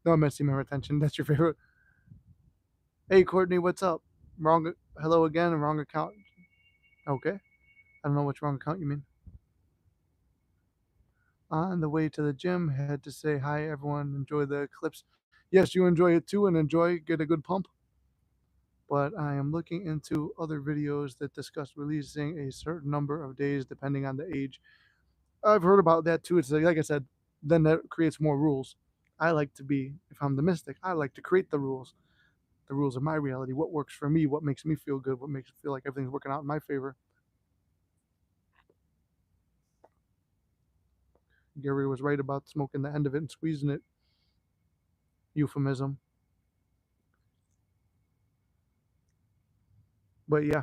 A: no, Mitzi, my retention. That's your favorite. Hey, Courtney, what's up? Wrong. Hello again. Wrong account. Okay. I don't know which wrong account you mean. On the way to the gym, had to say hi, everyone. Enjoy the eclipse. Yes, you enjoy it too, and get a good pump. But I am looking into other videos that discuss releasing a certain number of days depending on the age. I've heard about that too. It's like I said, then that creates more rules. I like to be, if I'm the mystic, I like to create the rules of my reality. What works for me? What makes me feel good? What makes me feel like everything's working out in my favor? Gary was right about smoking the end of it and squeezing it. Euphemism. But yeah,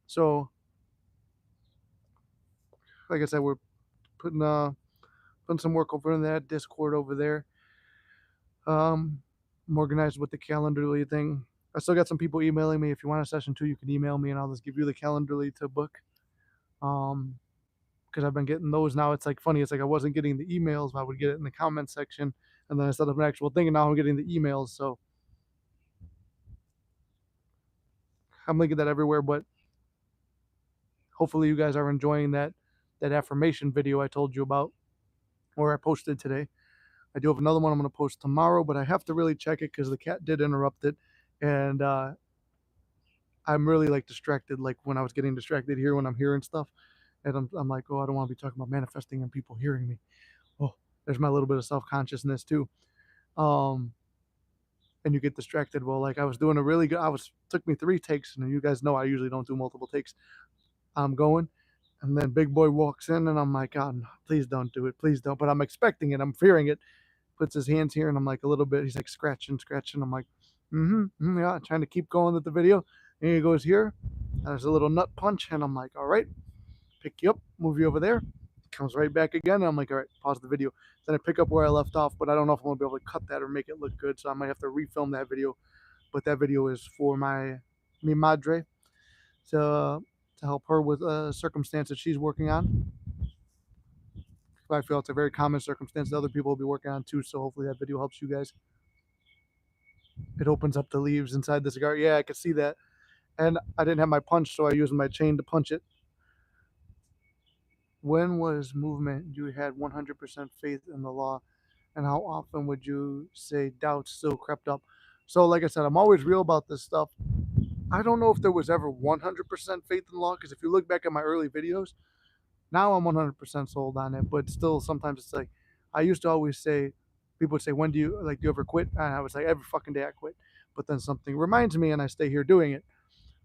A: so like I said, we're putting putting some work over in that Discord over there. I'm organized with the Calendarly thing. I still got some people emailing me. If you want a session too, you can email me and I'll just give you the Calendarly to book. Um, because I've been getting those now. It's like funny. It's like I wasn't getting the emails, but I would get it in the comment section, and then I set up an actual thing, and now I'm getting the emails. So I'm linking that everywhere. But hopefully, you guys are enjoying that affirmation video I told you about, or I posted today. I do have another one I'm going to post tomorrow, but I have to really check it because the cat did interrupt it, and I'm really like distracted. Like when I was getting distracted here when I'm hearing stuff, and I'm like, oh, I don't want to be talking about manifesting and people hearing me. Oh, there's my little bit of self consciousness too. Um, and you get distracted. Well, like I was doing a really good. Took me 3 takes, and you guys know I usually don't do multiple takes. I'm going, and then Big Boy walks in, and I'm like, God, no, please don't do it, please don't. But I'm expecting it. I'm fearing it. Puts his hands here, and I'm like a little bit. He's like scratching, scratching. I'm like, yeah, trying to keep going with the video. And he goes here. There's a little nut punch, and I'm like, all right, pick you up, move you over there. Comes right back again, and I'm like, all right, pause the video. Then I pick up where I left off, but I don't know if I'm gonna be able to cut that or make it look good, so I might have to refilm that video. But that video is for mi madre to help her with a circumstance that she's working on. I feel it's a very common circumstance that other people will be working on too. So hopefully that video helps you guys. It opens up the leaves inside the cigar. Yeah, I could see that. And I didn't have my punch, so I used my chain to punch it. When was movement you had 100% faith in the law, and how often would you say doubts still crept up? So, like I said, I'm always real about this stuff. I don't know if there was ever 100% faith in the law, because if you look back at my early videos, now I'm 100% sold on it. But still, sometimes it's like I used to always say, people would say, "When do you ever quit?" And I was like, "Every fucking day I quit." But then something reminds me, and I stay here doing it.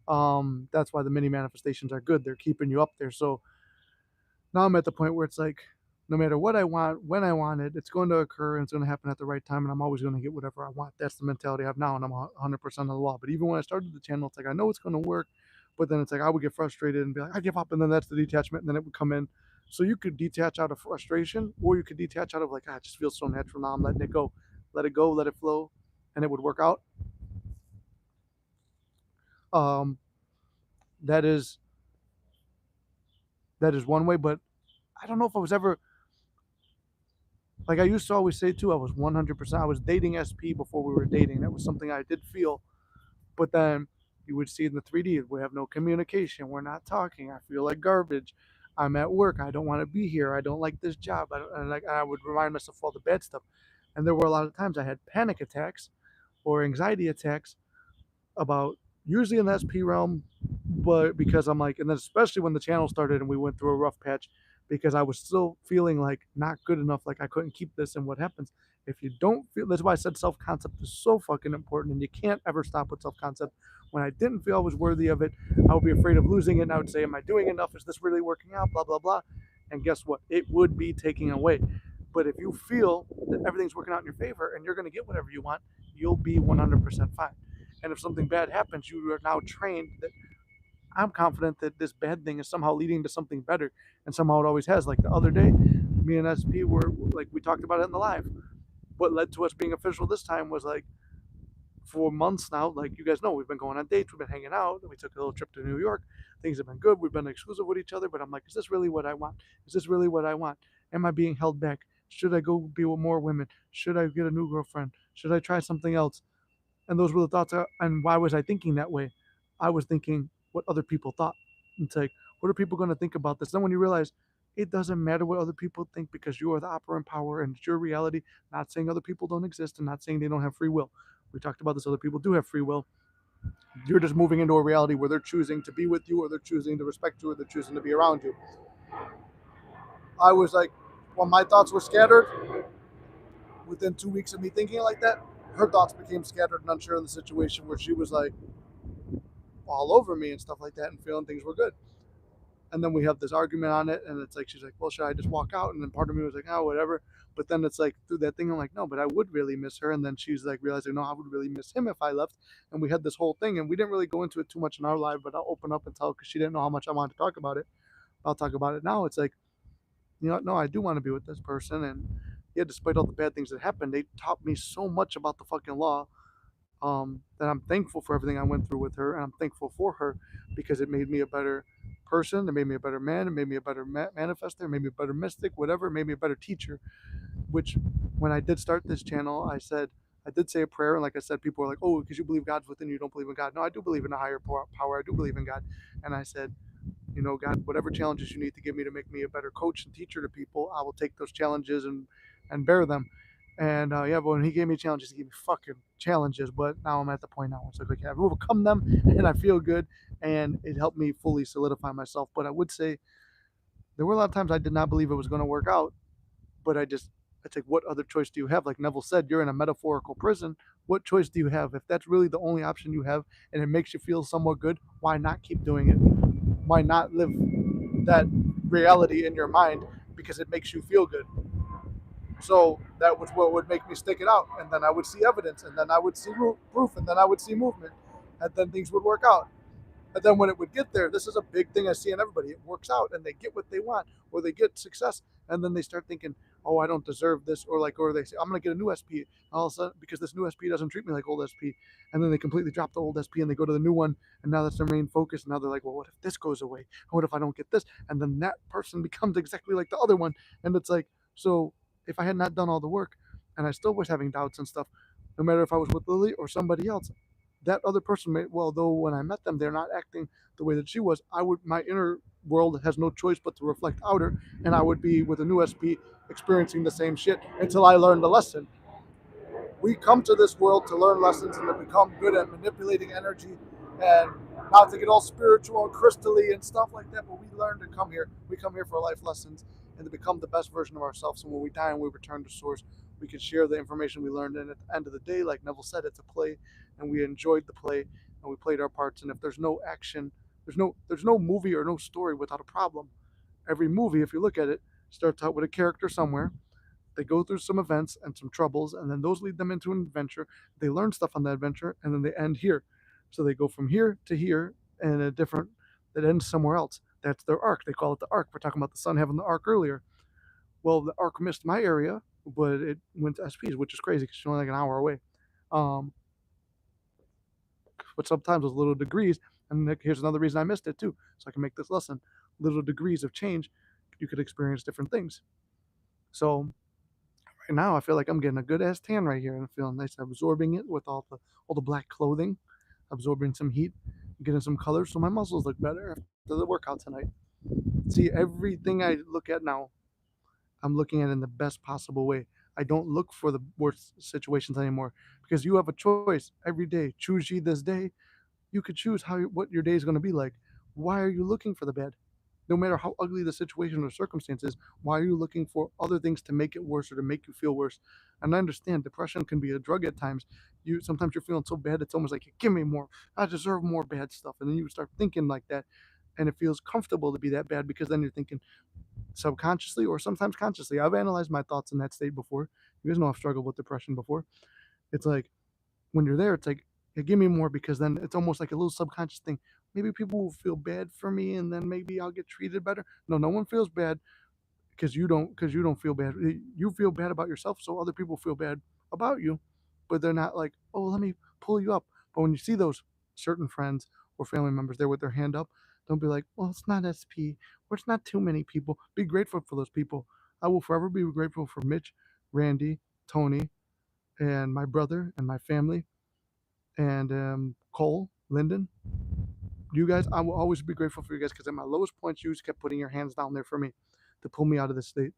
A: That's why the mini manifestations are good. They're keeping you up there. So now I'm at the point where it's like No matter what I want, when I want it, it's going to occur and it's going to happen at the right time, and I'm always going to get whatever I want. That's the mentality I have now, and I'm 100% of the law. But even when I started the channel, it's like I know it's going to work, but then it's like I would get frustrated and be like, I give up, and then that's the detachment, and then it would come in. So you could detach out of frustration, or you could detach out of like, it just feels so natural now. I'm letting it go, let it flow, and it would work out. Um, that is that is one way, but I don't know if I was ever like I used to always say too. I was 100%. I was dating SP before we were dating. That was something I did feel. But then you would see in the 3D, we have no communication. We're not talking. I feel like garbage. I'm at work. I don't want to be here. I don't like this job. I would remind myself of all the bad stuff. And there were a lot of times I had panic attacks or anxiety attacks about usually in the SP realm, but because I'm like, and then especially when the channel started and we went through a rough patch, because I was still feeling like not good enough, like I couldn't keep this. And what happens if you don't feel? That's why I said self concept is so fucking important, and you can't ever stop with self concept. When I didn't feel I was worthy of it, I would be afraid of losing it, and I would say, "Am I doing enough? Is this really working out?" Blah blah blah. And guess what? It would be taking away. But if you feel that everything's working out in your favor and you're going to get whatever you want, you'll be 100% fine. And if something bad happens, you are now trained that I'm confident that this bad thing is somehow leading to something better, and somehow it always has. Like the other day, me and SP were like we talked about it in the live. What led to us being official this time was like for months now. Like you guys know, we've been going on dates, we've been hanging out, we took a little trip to New York. Things have been good. We've been exclusive with each other, but I'm like, is this really what I want? Is this really what I want? Am I being held back? Should I go be with more women? Should I get a new girlfriend? Should I try something else? And those were the thoughts. And why was I thinking that way? I was thinking what other people thought. It's like, what are people going to think about this? Then when you realize it doesn't matter what other people think because you are the operant power and it's your reality, not saying other people don't exist and not saying they don't have free will. We talked about this, other people do have free will. You're just moving into a reality where they're choosing to be with you or they're choosing to respect you or they're choosing to be around you. I was like, when my thoughts were scattered, within 2 weeks of me thinking like that, her thoughts became scattered and unsure in the situation where she was like, all over me and stuff like that and feeling things were good. And then we have this argument on it, and it's like she's like, well, should I just walk out? And then part of me was like, oh, whatever. But then it's like through that thing, I'm like, no, but I would really miss her. And then she's like realizing, no, I would really miss him if I left. And we had this whole thing, and we didn't really go into it too much in our live, but I'll open up and tell because she didn't know how much I wanted to talk about it. I'll talk about it now. It's like, no, I do want to be with this person, and yeah, despite all the bad things that happened, they taught me so much about the fucking law, that I'm thankful for everything I went through with her, and I'm thankful for her because it made me a better person. It made me a better man. It made me a better manifester. It made me a better mystic. Whatever. It made me a better teacher. Which, when I did start this channel, I did say a prayer, and like I said, people were like, "Oh, because you believe God's within you, you don't believe in God." No, I do believe in a higher power. I do believe in God, and I said, God, whatever challenges you need to give me to make me a better coach and teacher to people, I will take those challenges and bear them. And yeah, but when he gave me challenges, he gave me fucking challenges. But now I'm at the point now where it's like, I've overcome them and I feel good, and it helped me fully solidify myself. But I would say there were a lot of times I did not believe it was going to work out, but it's like, what other choice do you have? Like Neville said, you're in a metaphorical prison. What choice do you have? If that's really the only option you have and it makes you feel somewhat good, why not keep doing it? Why not live that reality in your mind because it makes you feel good? So that was what would make me stick it out. And then I would see evidence, and then I would see proof, and then I would see movement, and then things would work out. And then when it would get there, this is a big thing I see in everybody. It works out and they get what they want or they get success. And then they start thinking, oh, I don't deserve this. Or they say, I'm going to get a new SP. All of a sudden, because this new SP doesn't treat me like old SP. And then they completely drop the old SP and they go to the new one. And now that's their main focus. And now they're like, well, what if this goes away? What if I don't get this? And then that person becomes exactly like the other one. And it's like, so if I had not done all the work and I still was having doubts and stuff, no matter if I was with Lily or somebody else, that other person may, well, though when I met them they're not acting the way that she was, I would, my inner world has no choice but to reflect outer, and I would be with a new SP experiencing the same shit until I learned the lesson. We come to this world to learn lessons and to become good at manipulating energy, and not to get all spiritual and crystally and stuff like that, but we learn to come here. We come here for life lessons and to become the best version of ourselves. And when we die and we return to source, we can share the information we learned. And at the end of the day, like Neville said, it's a play, and we enjoyed the play and we played our parts. And if there's no action, there's no movie or no story without a problem. Every movie, if you look at it, Starts out with a character somewhere. They go through some events and some troubles, and then those lead them into an adventure. They learn stuff on that adventure, and then they end here. So they go from here to here, and a different that ends somewhere else. That's their arc. They call it the arc. We're talking about the sun having the arc earlier. Well, the arc missed my area, but it went to SP's, which is crazy because it's only like an hour away. Um, but sometimes those little degrees, and here's another reason I missed it too, so I can make this lesson. Little degrees of change, you could experience different things. So right now, I feel like I'm getting a good ass tan right here, and I'm feeling nice, absorbing it with all the black clothing, absorbing some heat, getting some color, so my muscles look better after the workout tonight. See, everything I look at now, I'm looking at it in the best possible way. I don't look for the worst situations anymore because you have a choice every day. Choose ye this day. You could choose what your day is going to be like. Why are you looking for the bad? No matter how ugly the situation or circumstances, why are you looking for other things to make it worse or to make you feel worse? And I understand depression can be a drug at times. You sometimes you're feeling so bad it's almost like give me more. I deserve more bad stuff, and then you start thinking like that, and it feels comfortable to be that bad because then you're thinking subconsciously or sometimes consciously. I've analyzed my thoughts in that state before. You guys know I've struggled with depression before. It's like when you're there, it's like, "Yeah, give me more," because then it's almost like a little subconscious thing. Maybe people will feel bad for me, and then maybe I'll get treated better. No, no one feels bad because you don't feel bad. You feel bad about yourself, so other people feel bad about you, but they're not like, "Oh, let me pull you up." But when you see those certain friends or family members there with their hand up, don't be like, "Well, it's not SP, or it's not too many people." Be grateful for those people. I will forever be grateful for Mitch, Randy, Tony, and my brother and my family, and Cole, Lyndon. You guys, I will always be grateful for you guys because at my lowest points, you just kept putting your hands down there for me to pull me out of this state.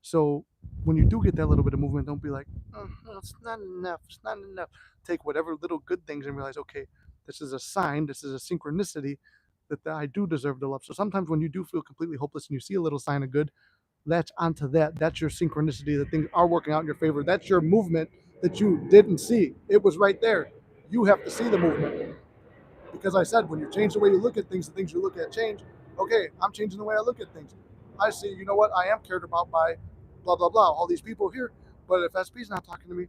A: So when you do get that little bit of movement, don't be like, "Oh, no, it's not enough. It's not enough." Take whatever little good things and realize, okay, this is a sign, this is a synchronicity that I do deserve the love. So sometimes when you do feel completely hopeless and you see a little sign of good, latch onto that. That's your synchronicity that things are working out in your favor. That's your movement that you didn't see. It was right there. You have to see the movement. Because I said, when you change the way you look at things, the things you look at change. Okay, I'm changing the way I look at things. I see, you know what, I am cared about by blah, blah, blah, all these people here. But if SP's not talking to me,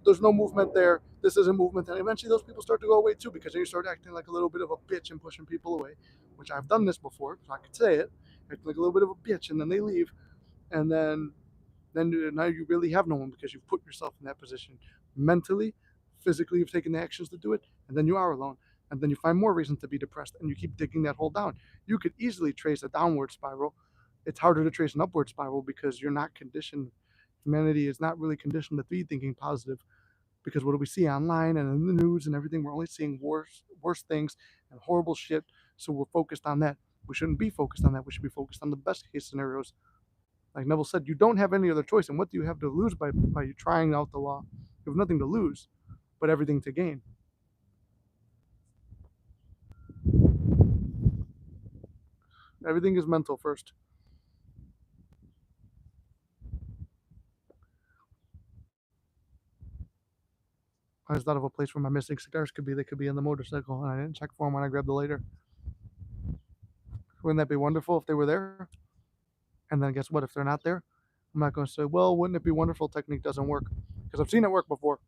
A: there's no movement there. This isn't movement. And eventually those people start to go away too because then you start acting like a little bit of a bitch and pushing people away, which I've done this before, so I could say it. Acting like a little bit of a bitch, and then they leave. And then now you really have no one because you've put yourself in that position mentally, physically. You've taken the actions to do it, and then you are alone, and then you find more reason to be depressed, and you keep digging that hole down. You could easily trace a downward spiral. It's harder to trace an upward spiral because you're not conditioned. Humanity is not really conditioned to be thinking positive because what do we see online and in the news and everything? We're only seeing worse things and horrible shit. So we're focused on that. We shouldn't be focused on that. We should be focused on the best case scenarios. Like Neville said, you don't have any other choice. And what do you have to lose by trying out the law? You have nothing to lose, but everything to gain. Everything is mental first. I just thought of a place where my missing cigars could be. They could be in the motorcycle, and I didn't check for them when I grabbed the lighter. Wouldn't that be wonderful if they were there? And then guess what? If they're not there, I'm not going to say, well, wouldn't it be wonderful? Technique doesn't work because I've seen it work before.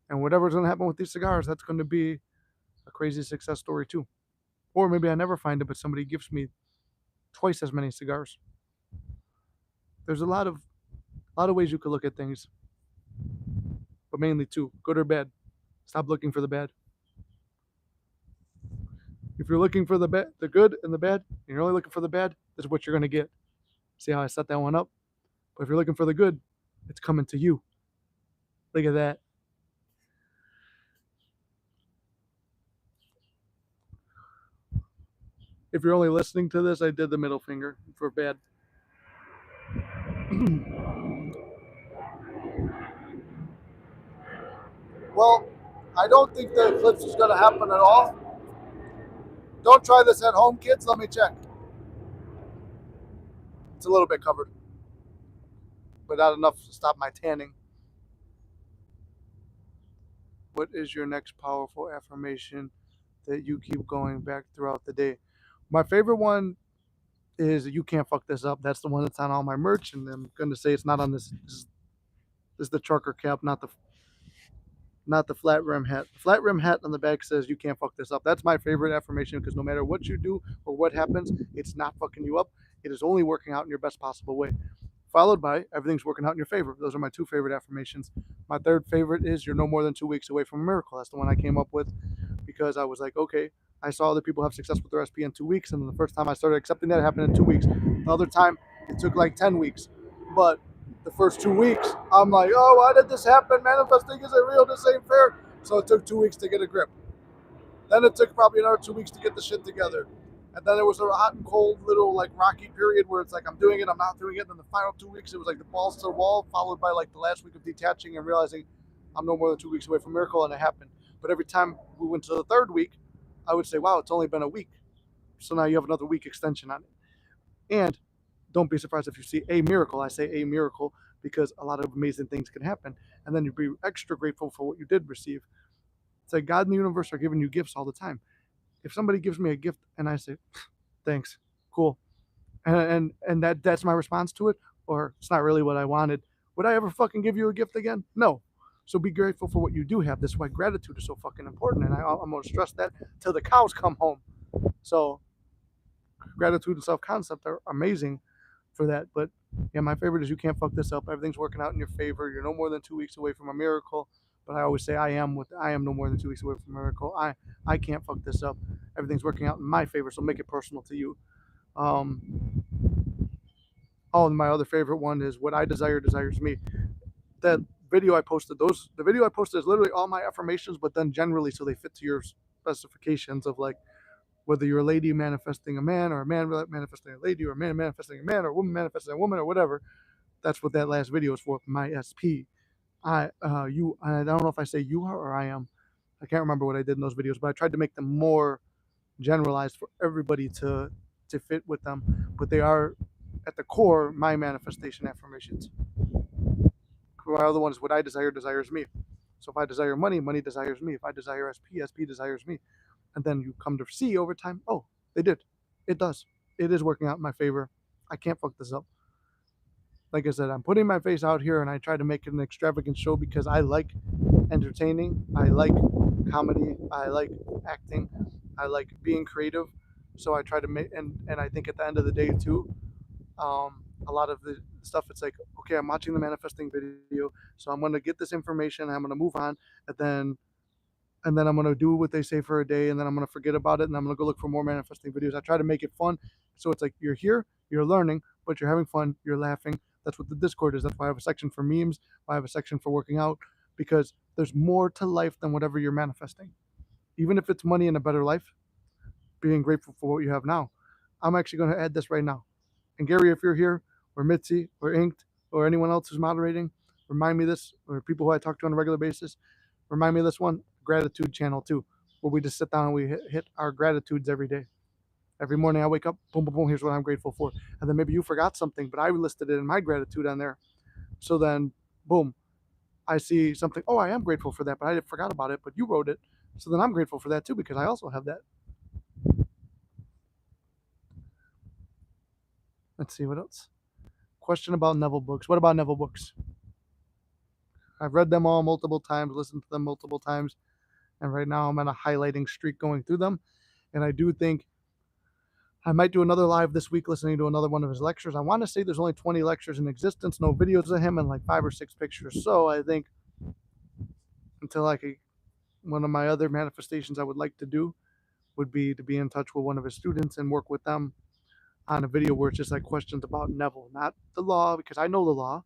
A: And whatever's going to happen with these cigars, that's going to be a crazy success story too. Or maybe I never find it, but somebody gives me twice as many cigars. There's a lot of ways you could look at things, but mainly two: good or bad. Stop looking for the bad. If you're looking for the good and the bad, and you're only looking for the bad, this is what you're going to get. See how I set that one up? But if you're looking for the good, it's coming to you. Look at that. If you're only listening to this, I did the middle finger for bad. Well, I don't think the eclipse is going to happen at all. Don't try this at home, kids. Let me check. It's a little bit covered, but not enough to stop my tanning. What is your next powerful affirmation that you keep going back throughout the day? My favorite one is You Can't Fuck This Up. That's the one that's on all my merch, and I'm going to say it's not on this is the trucker cap, not the flat rim hat. The flat rim hat on the back says "You can't fuck this up." That's my favorite affirmation because no matter what you do or what happens, it's not fucking you up. It is only working out in your best possible way. Followed by everything's working out in your favor. Those are my two favorite affirmations. My third favorite is "You're no more than 2 weeks away from a miracle." That's the one I came up with because I was like, okay, I saw other people have success with their SP in 2 weeks, and then the first time I started accepting that, it happened in 2 weeks. The other time, it took like 10 weeks, but the first 2 weeks, I'm like, oh, why did this happen? Manifesting isn't real. This ain't fair. So it took 2 weeks to get a grip. Then it took probably another 2 weeks to get the shit together. And then there was a hot and cold little like rocky period where it's like I'm doing it, I'm not doing it. And then the final 2 weeks, it was like the balls to the wall, followed by like the last week of detaching and realizing I'm no more than 2 weeks away from miracle, and it happened. But every time we went to the third week, I would say, wow, it's only been a week. So now you have another week extension on it. And don't be surprised if you see a miracle. I say a miracle because a lot of amazing things can happen. And then you'd be extra grateful for what you did receive. It's like God and the universe are giving you gifts all the time. If somebody gives me a gift and I say, thanks, cool, and that's my response to it, or it's not really what I wanted, would I ever fucking give you a gift again? No. So be grateful for what you do have. This is why gratitude is so fucking important, and I'm gonna stress that till the cows come home. So gratitude and self-concept are amazing for that. But yeah, my favorite is "You Can't Fuck This Up." Everything's working out in your favor. You're no more than 2 weeks away from a miracle. But I always say I am no more than 2 weeks away from a miracle. I can't fuck this up. Everything's working out in my favor, so make it personal to you. Um, oh, and my other favorite one is "What I desire desires me." That video I posted, the video I posted is literally all my affirmations, but then generally so they fit to your specifications of like whether you're a lady manifesting a man, or a man manifesting a lady, or a man manifesting a man, or a woman manifesting a woman, or whatever. That's what that last video is for. My SP. I don't know if I say you are or I am. I can't remember what I did in those videos, but I tried to make them more generalized for everybody to fit with them. But they are at the core my manifestation affirmations. My other one is "What I desire desires me." So if I desire money, money desires me. If I desire SP, SP desires me. And then you come to see over time, oh, they did. It does. It is working out in my favor. I can't fuck this up. Like I said, I'm putting my face out here and I try to make it an extravagant show because I like entertaining. I like comedy. I like acting. I like being creative. So I try to make, and I think at the end of the day too, a lot of the stuff, it's like, okay, I'm watching the manifesting video, so I'm going to get this information, I'm going to move on, and then I'm going to do what they say for a day, and then I'm going to forget about it, and I'm going to go look for more manifesting videos. I try to make it fun. So it's like you're here, you're learning, but you're having fun, you're laughing. That's what the Discord is. That's why I have a section for memes, why I have a section for working out, because there's more to life than whatever you're manifesting. Even if it's money and a better life, being grateful for what you have now. I'm actually going to add this right now. And Gary, if you're here, or Mitzi, or Inked, or anyone else who's moderating, remind me this, or people who I talk to on a regular basis, remind me of this one, gratitude channel too, where we just sit down and we hit our gratitudes every day. Every morning I wake up, boom, boom, boom, here's what I'm grateful for. And then maybe you forgot something, but I listed it in my gratitude on there. So then, boom, I see something, oh, I am grateful for that, but I forgot about it, but you wrote it. So then I'm grateful for that too, because I also have that. Let's see, what else? Question about Neville books. What about Neville books? I've read them all multiple times, listened to them multiple times, and right now I'm on a highlighting streak going through them. And I do think I might do another live this week listening to another one of his lectures. I want to say there's only 20 lectures in existence, no videos of him, and like 5 or 6 pictures. So I think until I could, one of my other manifestations I would like to do would be to be in touch with one of his students and work with them on a video where it's just like questions about Neville, not the law, because I know the law.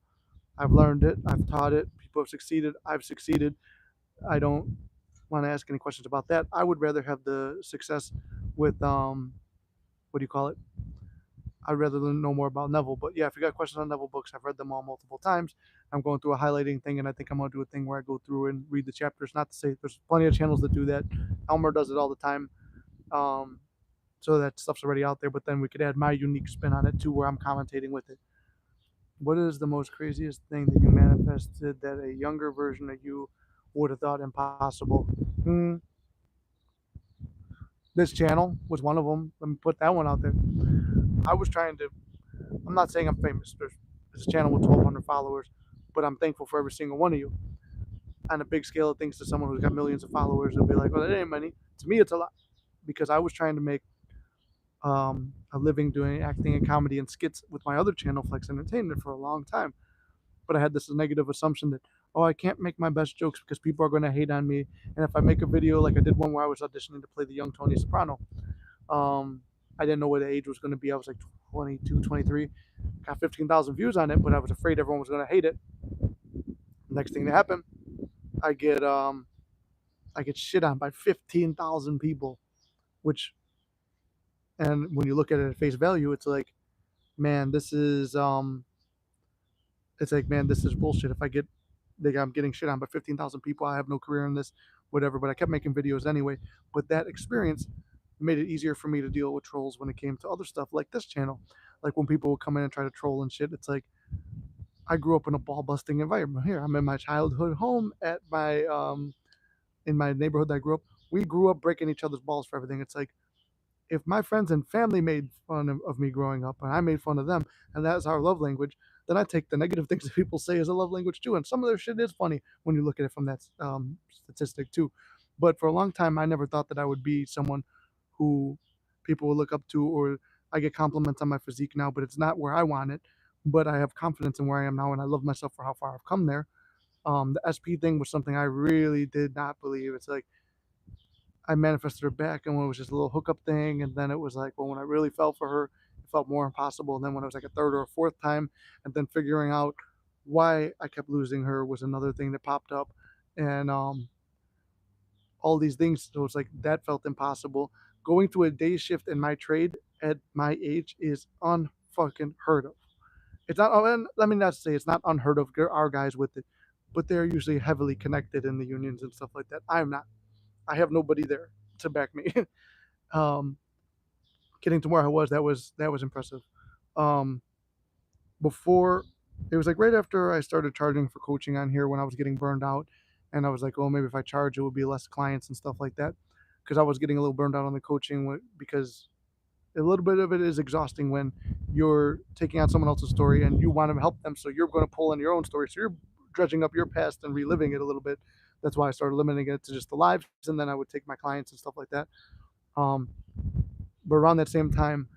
A: I've learned it. I've taught it. People have succeeded. I've succeeded. I don't want to ask any questions about that. I would rather have the success with what do you call it? I'd rather know more about Neville. But yeah, if you got questions on Neville books, I've read them all multiple times. I'm going through a highlighting thing, and I think I'm going to do a thing where I go through and read the chapters. Not to say there's plenty of channels that do that. Elmer does it all the time. So that stuff's already out there, but then we could add my unique spin on it too, where I'm commentating with it. What is the most craziest thing that you manifested that a younger version of you would have thought impossible? This channel was one of them. Let me put that one out there. I was trying to, I'm not saying I'm famous. There's this channel with 1,200 followers, but I'm thankful for every single one of you. On a big scale of things, to someone who's got millions of followers, they'll be like, "Oh, that ain't money." To me, it's a lot because I was trying to make a living doing acting and comedy and skits with my other channel, Flex Entertainment, for a long time. But I had this negative assumption that, oh, I can't make my best jokes because people are going to hate on me. And if I make a video like I did one where I was auditioning to play the young Tony Soprano, um, I didn't know what the age was going to be. I was like 22, 23, got 15,000 views on it, but I was afraid everyone was going to hate it. Next thing that happened, I get I get shit on by 15,000 people, which, and when you look at it at face value, it's like, man, this is it's like, man, this is bullshit. If I get, like, I'm getting shit on by 15,000 people, I have no career in this, whatever. But I kept making videos anyway. But that experience made it easier for me to deal with trolls when it came to other stuff like this channel. Like when people would come in and try to troll and shit, it's like, I grew up in a ball busting environment. Here, I'm in my childhood home at my in my neighborhood that I grew up. We grew up breaking each other's balls for everything. It's like, if my friends and family made fun of me growing up and I made fun of them, and that's our love language, then I take the negative things that people say as a love language too. And some of their shit is funny when you look at it from that statistic too. But for a long time, I never thought that I would be someone who people would look up to, or I get compliments on my physique now, but it's not where I want it. But I have confidence in where I am now, and I love myself for how far I've come there. The SP thing was something I really did not believe. It's like, I manifested her back, and when it was just a little hookup thing, and then it was like, well, when I really fell for her, it felt more impossible. And then when it was like a third or a fourth time, and then figuring out why I kept losing her was another thing that popped up, and all these things. So it's like that felt impossible. Going to a day shift in my trade at my age is unfucking heard of. It's not. Let me not say it's not unheard of. There are guys with it, but they're usually heavily connected in the unions and stuff like that. I'm not. I have nobody there to back me. um, Getting to where I was, that was impressive. Um, Before, it was like right after I started charging for coaching on here, when I was getting burned out, and I was like, oh, maybe if I charge, it would be less clients and stuff like that, because I was getting a little burned out on the coaching, because a little bit of it is exhausting when you're taking on someone else's story and you want to help them, so you're going to pull in your own story, so you're dredging up your past and reliving it a little bit. That's why I started limiting it to just the lives, and then I would take my clients and stuff like that. Um, but around that same time,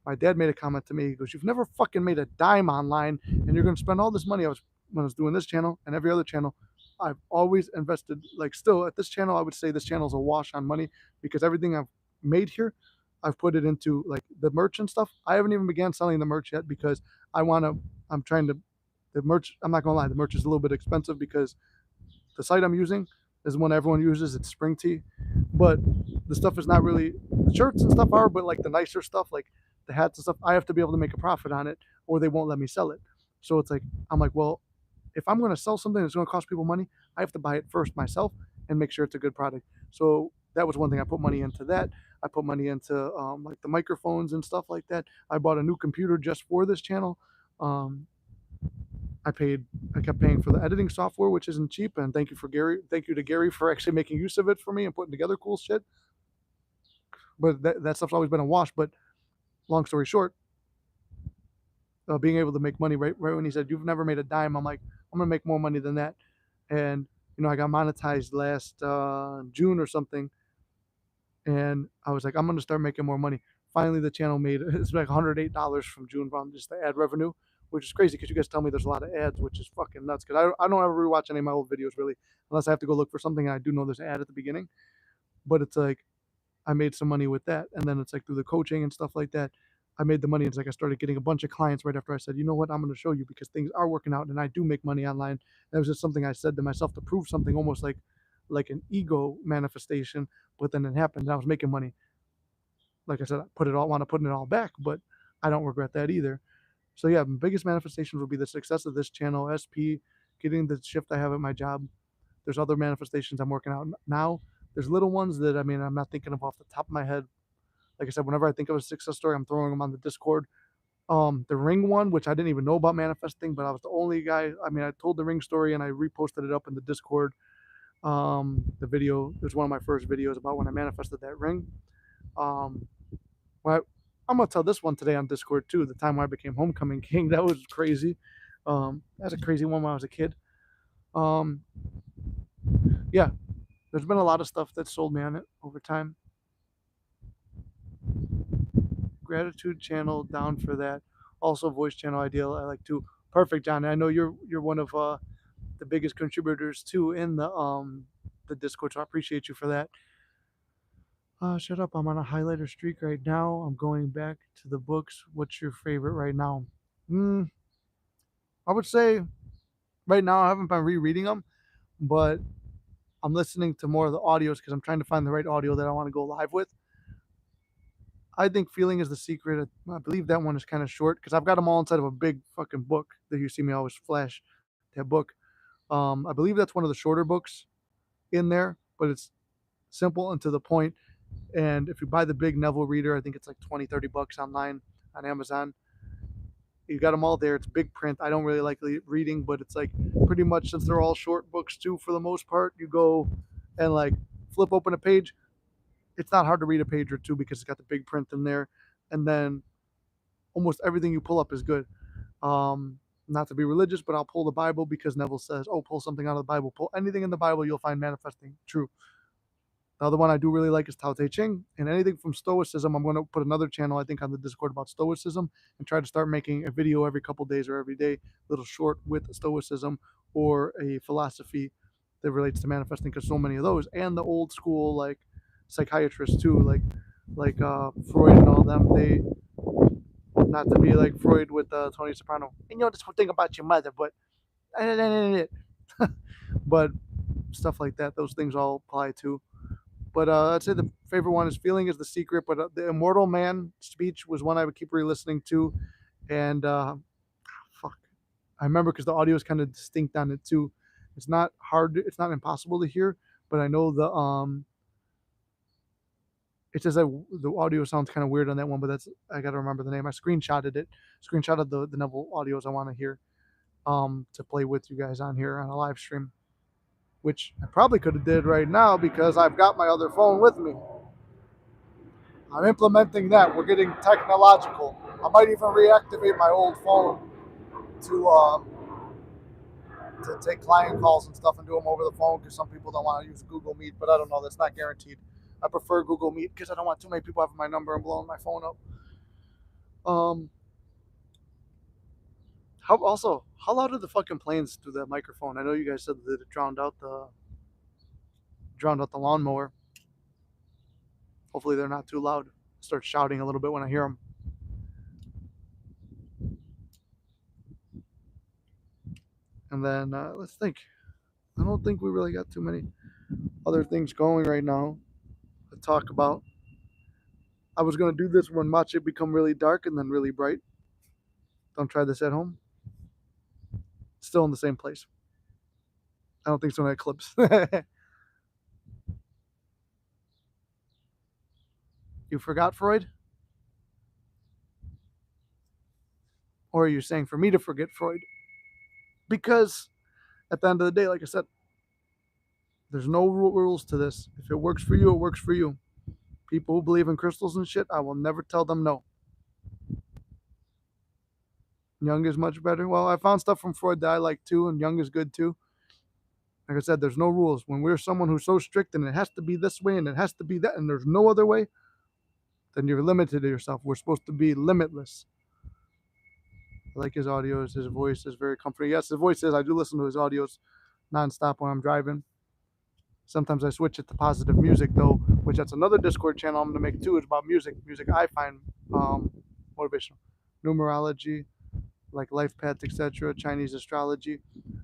A: my dad made a comment to me. He goes, "You've never fucking made a dime online, and you're going to spend all this money." When I was doing this channel and every other channel, I've always invested. Like, still at this channel, I would say this channel is a wash on money, because everything I've made here, I've put it into like the merch and stuff. I haven't even began selling the merch yet, because I want to. I'm trying to. The merch. I'm not gonna lie. The merch is a little bit expensive, because the site I'm using is one everyone uses. It's Spring Tea, but the stuff is not really, the shirts and stuff are, but like the nicer stuff, like the hats and stuff, I have to be able to make a profit on it, or they won't let me sell it. So it's like, I'm like, well, if I'm going to sell something that's going to cost people money, I have to buy it first myself and make sure it's a good product. So that was one thing. I put money into that. I put money into like the microphones and stuff like that. I bought a new computer just for this channel. Um, I paid. I kept paying for the editing software, which isn't cheap. And thank you for Gary. Thank you to Gary for actually making use of it for me and putting together cool shit. But that stuff's always been a wash. But long story short, being able to make money right when he said, "You've never made a dime," I'm like, I'm gonna make more money than that. And I got monetized last June or something, and I was like, I'm gonna start making more money. Finally, the channel made it's like $108 from June from just the ad revenue, which is crazy because you guys tell me there's a lot of ads, which is fucking nuts. Because I don't ever rewatch any of my old videos really, unless I have to go look for something and I do know there's an ad at the beginning. But it's like, I made some money with that. And then it's like through the coaching and stuff like that, I made the money. It's like I started getting a bunch of clients right after I said, you know what, I'm going to show you, because things are working out and I do make money online. And it was just something I said to myself to prove something, almost like an ego manifestation. But then it happened and I was making money. Like I said, I want to put it all back, but I don't regret that either. So yeah, my biggest manifestations will be the success of this channel, SP, getting the shift I have at my job. There's other manifestations I'm working out now. There's little ones that, I mean, I'm not thinking of off the top of my head. Like I said, whenever I think of a success story, I'm throwing them on the Discord. The ring one, which I didn't even know about manifesting, but I was the only guy. I mean, I told the ring story and I reposted it up in the Discord. The video, it was one of my first videos about when I manifested that ring. Um, when I'm gonna tell this one today on Discord too. The time when I became Homecoming King, that was crazy. That's a crazy one when I was a kid. Um, yeah, there's been a lot of stuff that sold me on it over time. Gratitude channel down for that. Also, voice channel ideal I like too. Perfect, John. I know you're one of the biggest contributors too in the Discord, so I appreciate you for that. Shut up. I'm on a highlighter streak right now. I'm going back to the books. What's your favorite right now? Mm, I would say right now I haven't been rereading them, but I'm listening to more of the audios because I'm trying to find the right audio that I want to go live with. I think Feeling is the Secret. I believe that one is kind of short because I've got them all inside of a big fucking book that you see me always flash that book. I believe that's one of the shorter books in there, but it's simple and to the point. And if you buy the big Neville reader, I think it's like 20, 30 bucks online on Amazon. You got them all there. It's big print. I don't really like reading, but it's like pretty much since they're all short books too, for the most part, you go and like flip open a page. It's not hard to read a page or two because it's got the big print in there. And then almost everything you pull up is good. Not to be religious, but I'll pull the Bible because Neville says, "Oh, pull something out of the Bible. Pull anything in the Bible, you'll find manifesting true." The other one I do really like is Tao Te Ching, and anything from Stoicism. I'm going to put another channel I think on the Discord about Stoicism and try to start making a video every couple days or every day, little short with Stoicism or a philosophy that relates to manifesting because so many of those and the old school like psychiatrists too, like Freud and all them. They not to be like Freud with Tony Soprano. And you know this whole thing about your mother, but but stuff like that. Those things all apply too. But I'd say the favorite one is Feeling is the Secret. But the Immortal Man speech was one I would keep re-listening to, and fuck, I remember because the audio is kind of distinct on it too. It's not hard. It's not impossible to hear, but I know the. It says that the audio sounds kind of weird on that one, but that's I got to remember the name. I screenshotted it. Screenshotted the Neville audios I want to hear to play with you guys on here on a live stream, which I probably could have did right now because I've got my other phone with me. I'm implementing that. We're getting technological. I might even reactivate my old phone to take client calls and stuff and do them over the phone because some people don't want to use Google Meet, but I don't know. That's not guaranteed. I prefer Google Meet because I don't want too many people having my number and blowing my phone up. Um, how loud are the fucking planes through the microphone? I know you guys said that it drowned out the lawnmower. Hopefully they're not too loud. Start shouting a little bit when I hear them. And then let's think. I don't think we really got too many other things going right now to talk about. I was gonna do this when watch it become really dark and then really bright. Don't try this at home. Still in the same place. I don't think it's an eclipse. You forgot Freud? Or are you saying for me to forget Freud? Because at the end of the day, like I said, there's no rules to this. If it works for you, it works for you. People who believe in crystals and shit, I will never tell them no. Jung is much better. Well, I found stuff from Freud that I like too, and Jung is good too. Like I said, there's no rules. When we're someone who's so strict and it has to be this way and it has to be that and there's no other way, then you're limited to yourself. We're supposed to be limitless. I like his audios. His voice is very comforting. Yes, his voice is. I do listen to his audios nonstop when I'm driving. Sometimes I switch it to positive music though, which that's another Discord channel I'm gonna make too. It's about music. Music I find motivational. Numerology, like life paths, etc. Chinese astrology.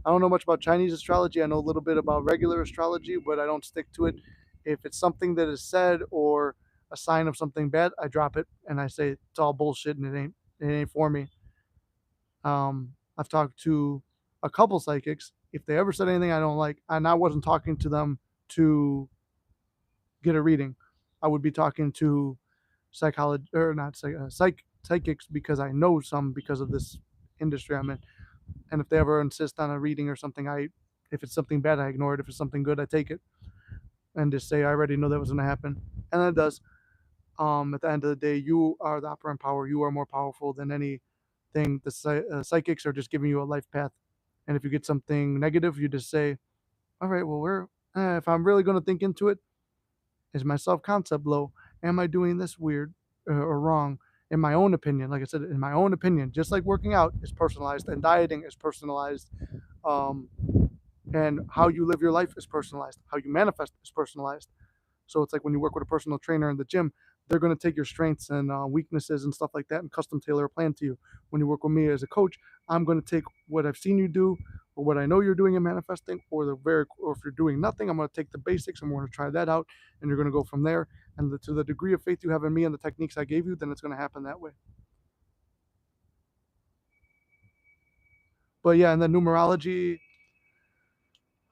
A: I don't know much about Chinese astrology. I know a little bit about regular astrology, but I don't stick to it. If it's something that is said or a sign of something bad, I drop it and I say it's all bullshit and it ain't for me. I've talked to a couple psychics. If they ever said anything I don't like, and I wasn't talking to them to get a reading, I would be talking to psychology or not psychics because I know some because of this industry I'm in. And if they ever insist on a reading or something, if it's something bad, I ignore it. If it's something good, I take it and just say I already know that was going to happen, and then it does. At the end of the day, you are the operant power. You are more powerful than anything. The psychics are just giving you a life path. And if you get something negative, you just say, all right, well, if I'm really going to think into it, is my self concept low? Am I doing this weird or wrong? In my own opinion, like I said, in my own opinion, just like working out is personalized and dieting is personalized, um, and how you live your life is personalized, how you manifest is personalized. So it's like when you work with a personal trainer in the gym, they're going to take your strengths and weaknesses and stuff like that and custom tailor a plan to you. When you work with me as a coach, I'm going to take what I've seen you do or what I know you're doing in manifesting, or if you're doing nothing, I'm going to take the basics and we're going to try that out, and you're going to go from there. And to the degree of faith you have in me and the techniques I gave you, then it's going to happen that way. But yeah, and the numerology,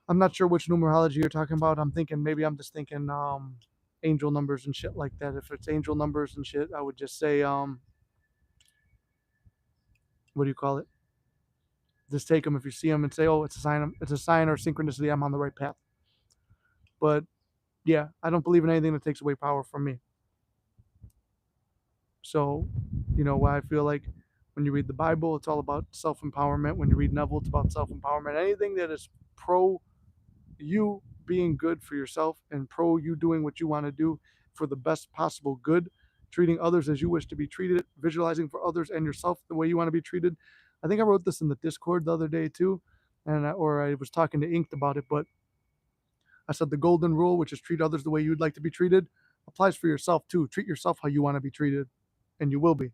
A: I'm not sure which numerology you're talking about. I'm just thinking angel numbers and shit like that. If it's angel numbers and shit, I would just say what do you call it? Just take them if you see them and say, "Oh, it's a sign. It's a sign or synchronicity. I'm on the right path." But yeah, I don't believe in anything that takes away power from me. So, why I feel like when you read the Bible, it's all about self empowerment. When you read Neville, it's about self empowerment. Anything that is pro you being good for yourself and pro you doing what you want to do for the best possible good, treating others as you wish to be treated, visualizing for others and yourself the way you want to be treated. I think I wrote this in the Discord the other day too, or I was talking to Inked about it, but I said the golden rule, which is treat others the way you'd like to be treated, applies for yourself too. Treat yourself how you want to be treated, and you will be.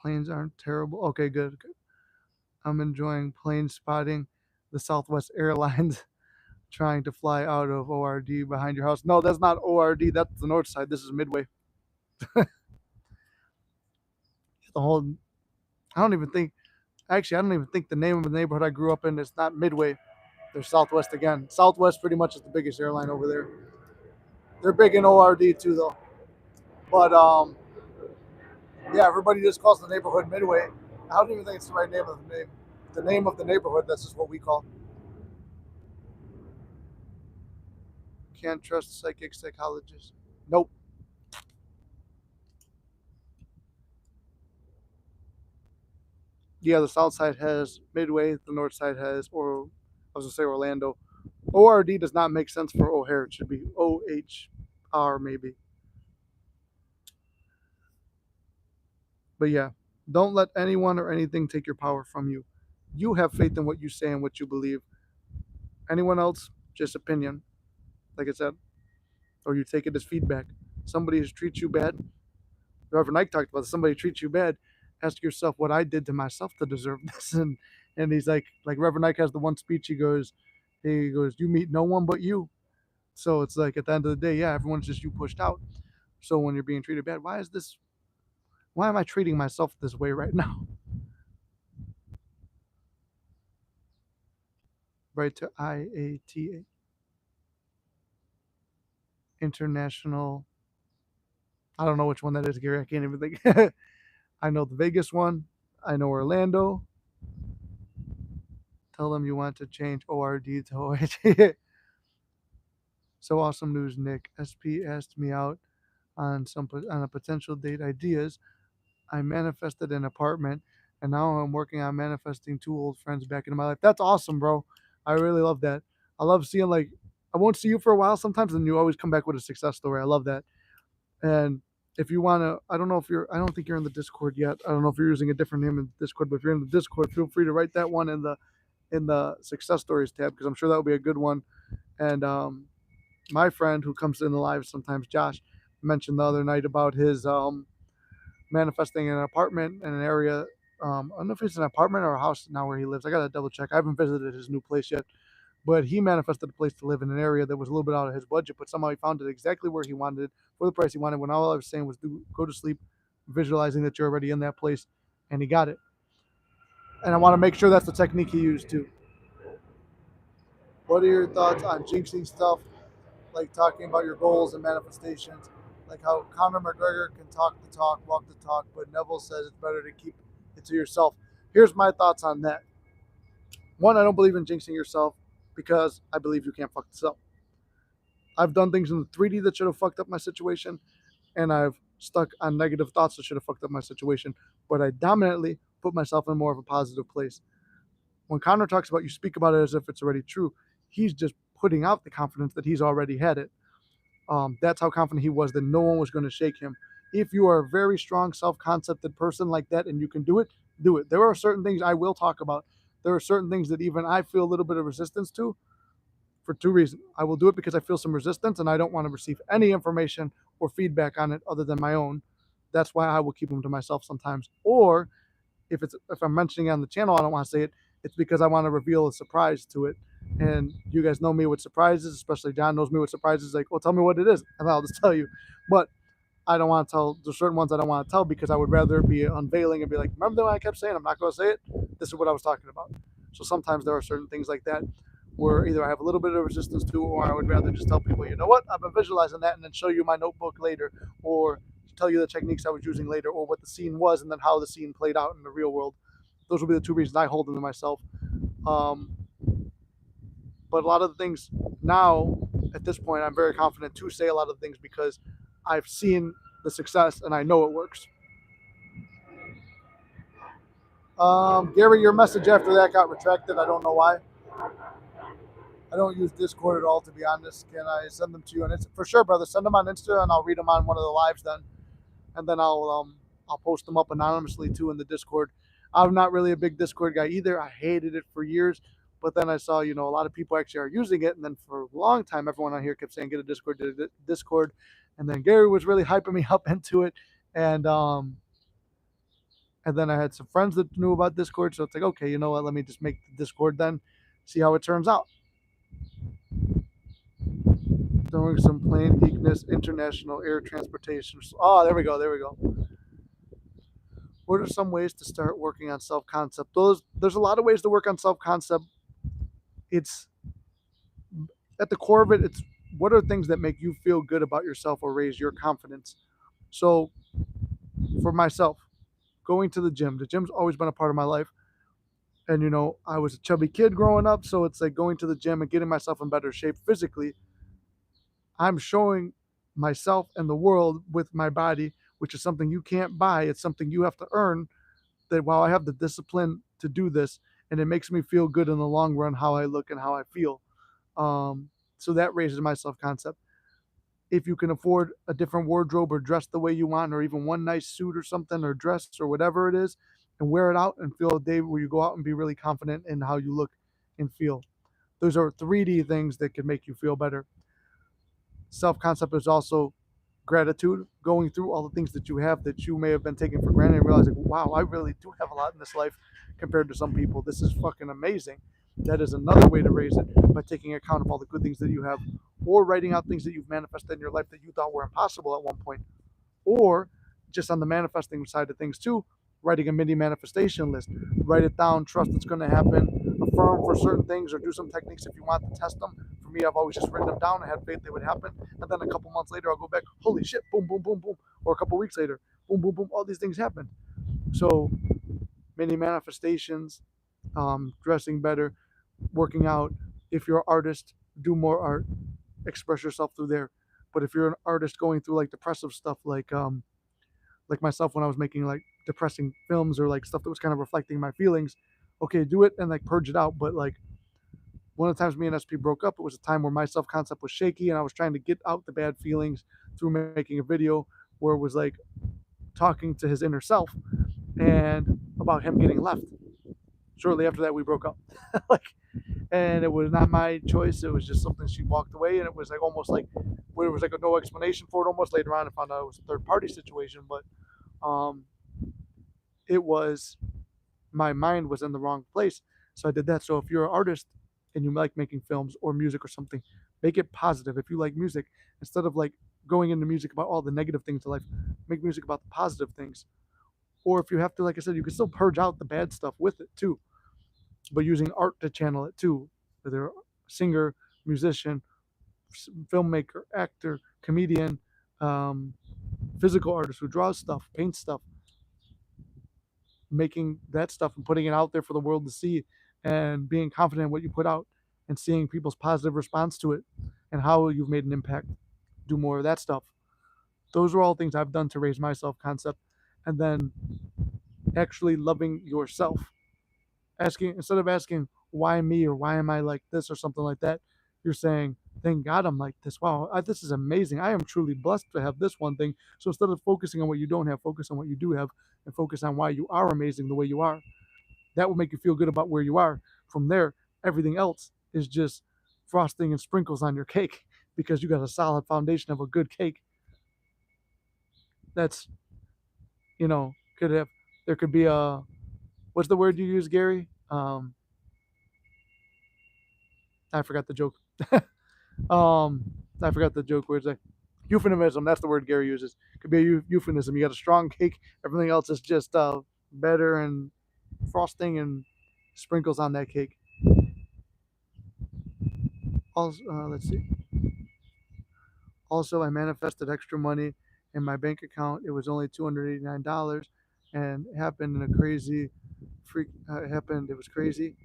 A: Planes aren't terrible. Okay, good. Good. I'm enjoying plane spotting the Southwest Airlines trying to fly out of ORD behind your house. No, that's not ORD. That's the north side. This is Midway. The whole. I don't even think. Actually, I don't even think the name of the neighborhood I grew up in is not Midway. They're Southwest again. Southwest pretty much is the biggest airline over there. They're big in ORD too, though. But yeah, everybody just calls the neighborhood Midway. I don't even think it's the right name of the name. The name of the neighborhood. That's just what we call. Can't trust psychic psychologists. Nope. Yeah, the south side has Midway, the north side has, or I was gonna say Orlando. ORD does not make sense for O'Hare. It should be OHR maybe. But yeah, don't let anyone or anything take your power from you. You have faith in what you say and what you believe. Anyone else, just opinion, like I said, or you take it as feedback. Somebody has treated you bad. Reverend Ike talked about this. Somebody treats you bad. Ask yourself what I did to myself to deserve this. And he's like Reverend Ike has the one speech. He goes, you meet no one but you. So it's like at the end of the day, yeah, everyone's just you pushed out. So when you're being treated bad, why am I treating myself this way right now? Right to IATA, International. I don't know which one that is, Gary. I can't even think. I know the Vegas one. I know Orlando. Tell them you want to change ORD to OHA. So awesome news, Nick. SP asked me out on a potential date ideas. I manifested an apartment, and now I'm working on manifesting two old friends back into my life. That's awesome, bro. I really love that. I love seeing like I won't see you for a while sometimes, and you always come back with a success story. I love that. And if you want to, I don't think you're in the Discord yet. I don't know if you're using a different name in Discord, but if you're in the Discord, feel free to write that one in the success stories tab because I'm sure that will be a good one. And my friend who comes in the live sometimes, Josh, mentioned the other night about his manifesting an apartment in an area. I don't know if it's an apartment or a house now where he lives. I gotta double check. I haven't visited his new place yet, but he manifested a place to live in an area that was a little bit out of his budget, but somehow he found it exactly where he wanted it for the price he wanted. When all I was saying was go to sleep, visualizing that you're already in that place, and he got it. And I want to make sure that's the technique he used too. What are your thoughts on jinxing stuff, like talking about your goals and manifestations, like how Conor McGregor can talk the talk, walk the talk, but Neville says it's better to keep it to yourself. Here's my thoughts on that. One, I don't believe in jinxing yourself because I believe you can't fuck this up. I've done things in the 3D that should have fucked up my situation, and I've stuck on negative thoughts that should have fucked up my situation. But I dominantly put myself in more of a positive place. When Connor talks about you speak about it as if it's already true, he's just putting out the confidence that he's already had it. That's how confident he was that no one was going to shake him. If you are a very strong self-concepted person like that and you can do it, do it. There are certain things I will talk about. There are certain things that even I feel a little bit of resistance to for two reasons. I will do it because I feel some resistance and I don't want to receive any information or feedback on it other than my own. That's why I will keep them to myself sometimes. Or if I'm mentioning it on the channel, I don't want to say it. It's because I want to reveal a surprise to it. And you guys know me with surprises, especially John knows me with surprises. Like, well, tell me what it is, and I'll just tell you. But I don't want to tell. There's certain ones I don't want to tell because I would rather be unveiling and be like, remember that I kept saying I'm not going to say it. This is what I was talking about. So sometimes there are certain things like that where either I have a little bit of resistance to, or I would rather just tell people, you know what, I've been visualizing that, and then show you my notebook later, or tell you the techniques I was using later, or what the scene was, and then how the scene played out in the real world. Those will be the two reasons I hold them to myself. Um, but a lot of the things now, at this point, I'm very confident to say a lot of things because I've seen the success and I know it works. Gary, your message after that got retracted. I don't know why. I don't use Discord at all, to be honest. Can I send them to you on Insta? For sure, brother. Send them on Insta, and I'll read them on one of the lives then, and then I'll post them up anonymously too in the Discord. I'm not really a big Discord guy either. I hated it for years, but then I saw a lot of people actually are using it, and then for a long time, everyone on here kept saying get a Discord, get a Discord, and then Gary was really hyping me up into it, and um, and then I had some friends that knew about Discord, so it's like okay, you know what? Let me just make the Discord then, see how it turns out. Doing some plane geekness, international air transportation. Oh, there we go. There we go. What are some ways to start working on self concept? There's a lot of ways to work on self concept. It's at the core of it. It's what are things that make you feel good about yourself or raise your confidence. So for myself, going to the gym. The gym's always been a part of my life. And I was a chubby kid growing up, so it's like going to the gym and getting myself in better shape physically. I'm showing myself and the world with my body, which is something you can't buy. It's something you have to earn. That while I have the discipline to do this, and it makes me feel good in the long run, how I look and how I feel. So that raises my self concept. If you can afford a different wardrobe or dress the way you want, or even one nice suit or something, or dress or whatever it is, and wear it out and feel a day where you go out and be really confident in how you look and feel. Those are 3D things that can make you feel better. Self concept is also gratitude, going through all the things that you have that you may have been taking for granted and realizing, wow, I really do have a lot in this life compared to some people. This is fucking amazing. That is another way to raise it, by taking account of all the good things that you have, or writing out things that you've manifested in your life that you thought were impossible at one point, or just on the manifesting side of things too, writing a mini manifestation list. Write it down, trust it's going to happen, affirm for certain things, or do some techniques if you want to test them. For me, I've always just written them down and had faith they would happen. And then a couple months later, I'll go back, holy shit, boom, boom, boom, boom. Or a couple weeks later, boom, boom, boom, all these things happen. So many manifestations, dressing better, working out. If you're an artist, do more art, express yourself through there. But if you're an artist going through like depressive stuff, like myself when I was making like depressing films or like stuff that was kind of reflecting my feelings, okay, do it and like purge it out. But like one of the times me and SP broke up, it was a time where my self concept was shaky and I was trying to get out the bad feelings through making a video where it was like talking to his inner self and about him getting left. Shortly after that, we broke up. Like, and it was not my choice. It was just something she walked away, and it was like almost like where it was like a no explanation for it. Almost later on, I found out it was a third party situation, but um, it was my mind was in the wrong place. So I did that. So if you're an artist and you like making films or music or something, make it positive. If you like music, instead of like going into music about all the negative things in life, make music about the positive things. Or if you have to, like I said, you can still purge out the bad stuff with it too, but using art to channel it too. Whether singer, musician, filmmaker, actor, comedian, um, physical artist who draws stuff, paints stuff, making that stuff and putting it out there for the world to see and being confident in what you put out and seeing people's positive response to it and how you've made an impact. Do more of that stuff. Those are all things I've done to raise my self concept. And then actually loving yourself. Asking, instead of asking why me or why am I like this or something like that, you're saying, thank God I'm like this. Wow, this is amazing. I am truly blessed to have this one thing. So instead of focusing on what you don't have, focus on what you do have and focus on why you are amazing the way you are. That will make you feel good about where you are. From there, everything else is just frosting and sprinkles on your cake because you got a solid foundation of a good cake. That's, could have, there could be a, what's the word you use, Gary? I forgot the joke. um, I forgot the joke. Where's that? Euphemism. That's the word Gary uses. Could be a euphemism. You got a strong cake. Everything else is just better and frosting and sprinkles on that cake. Also, let's see. Also, I manifested extra money in my bank account. It was only $289, and it happened in a crazy freak. It happened. It was crazy.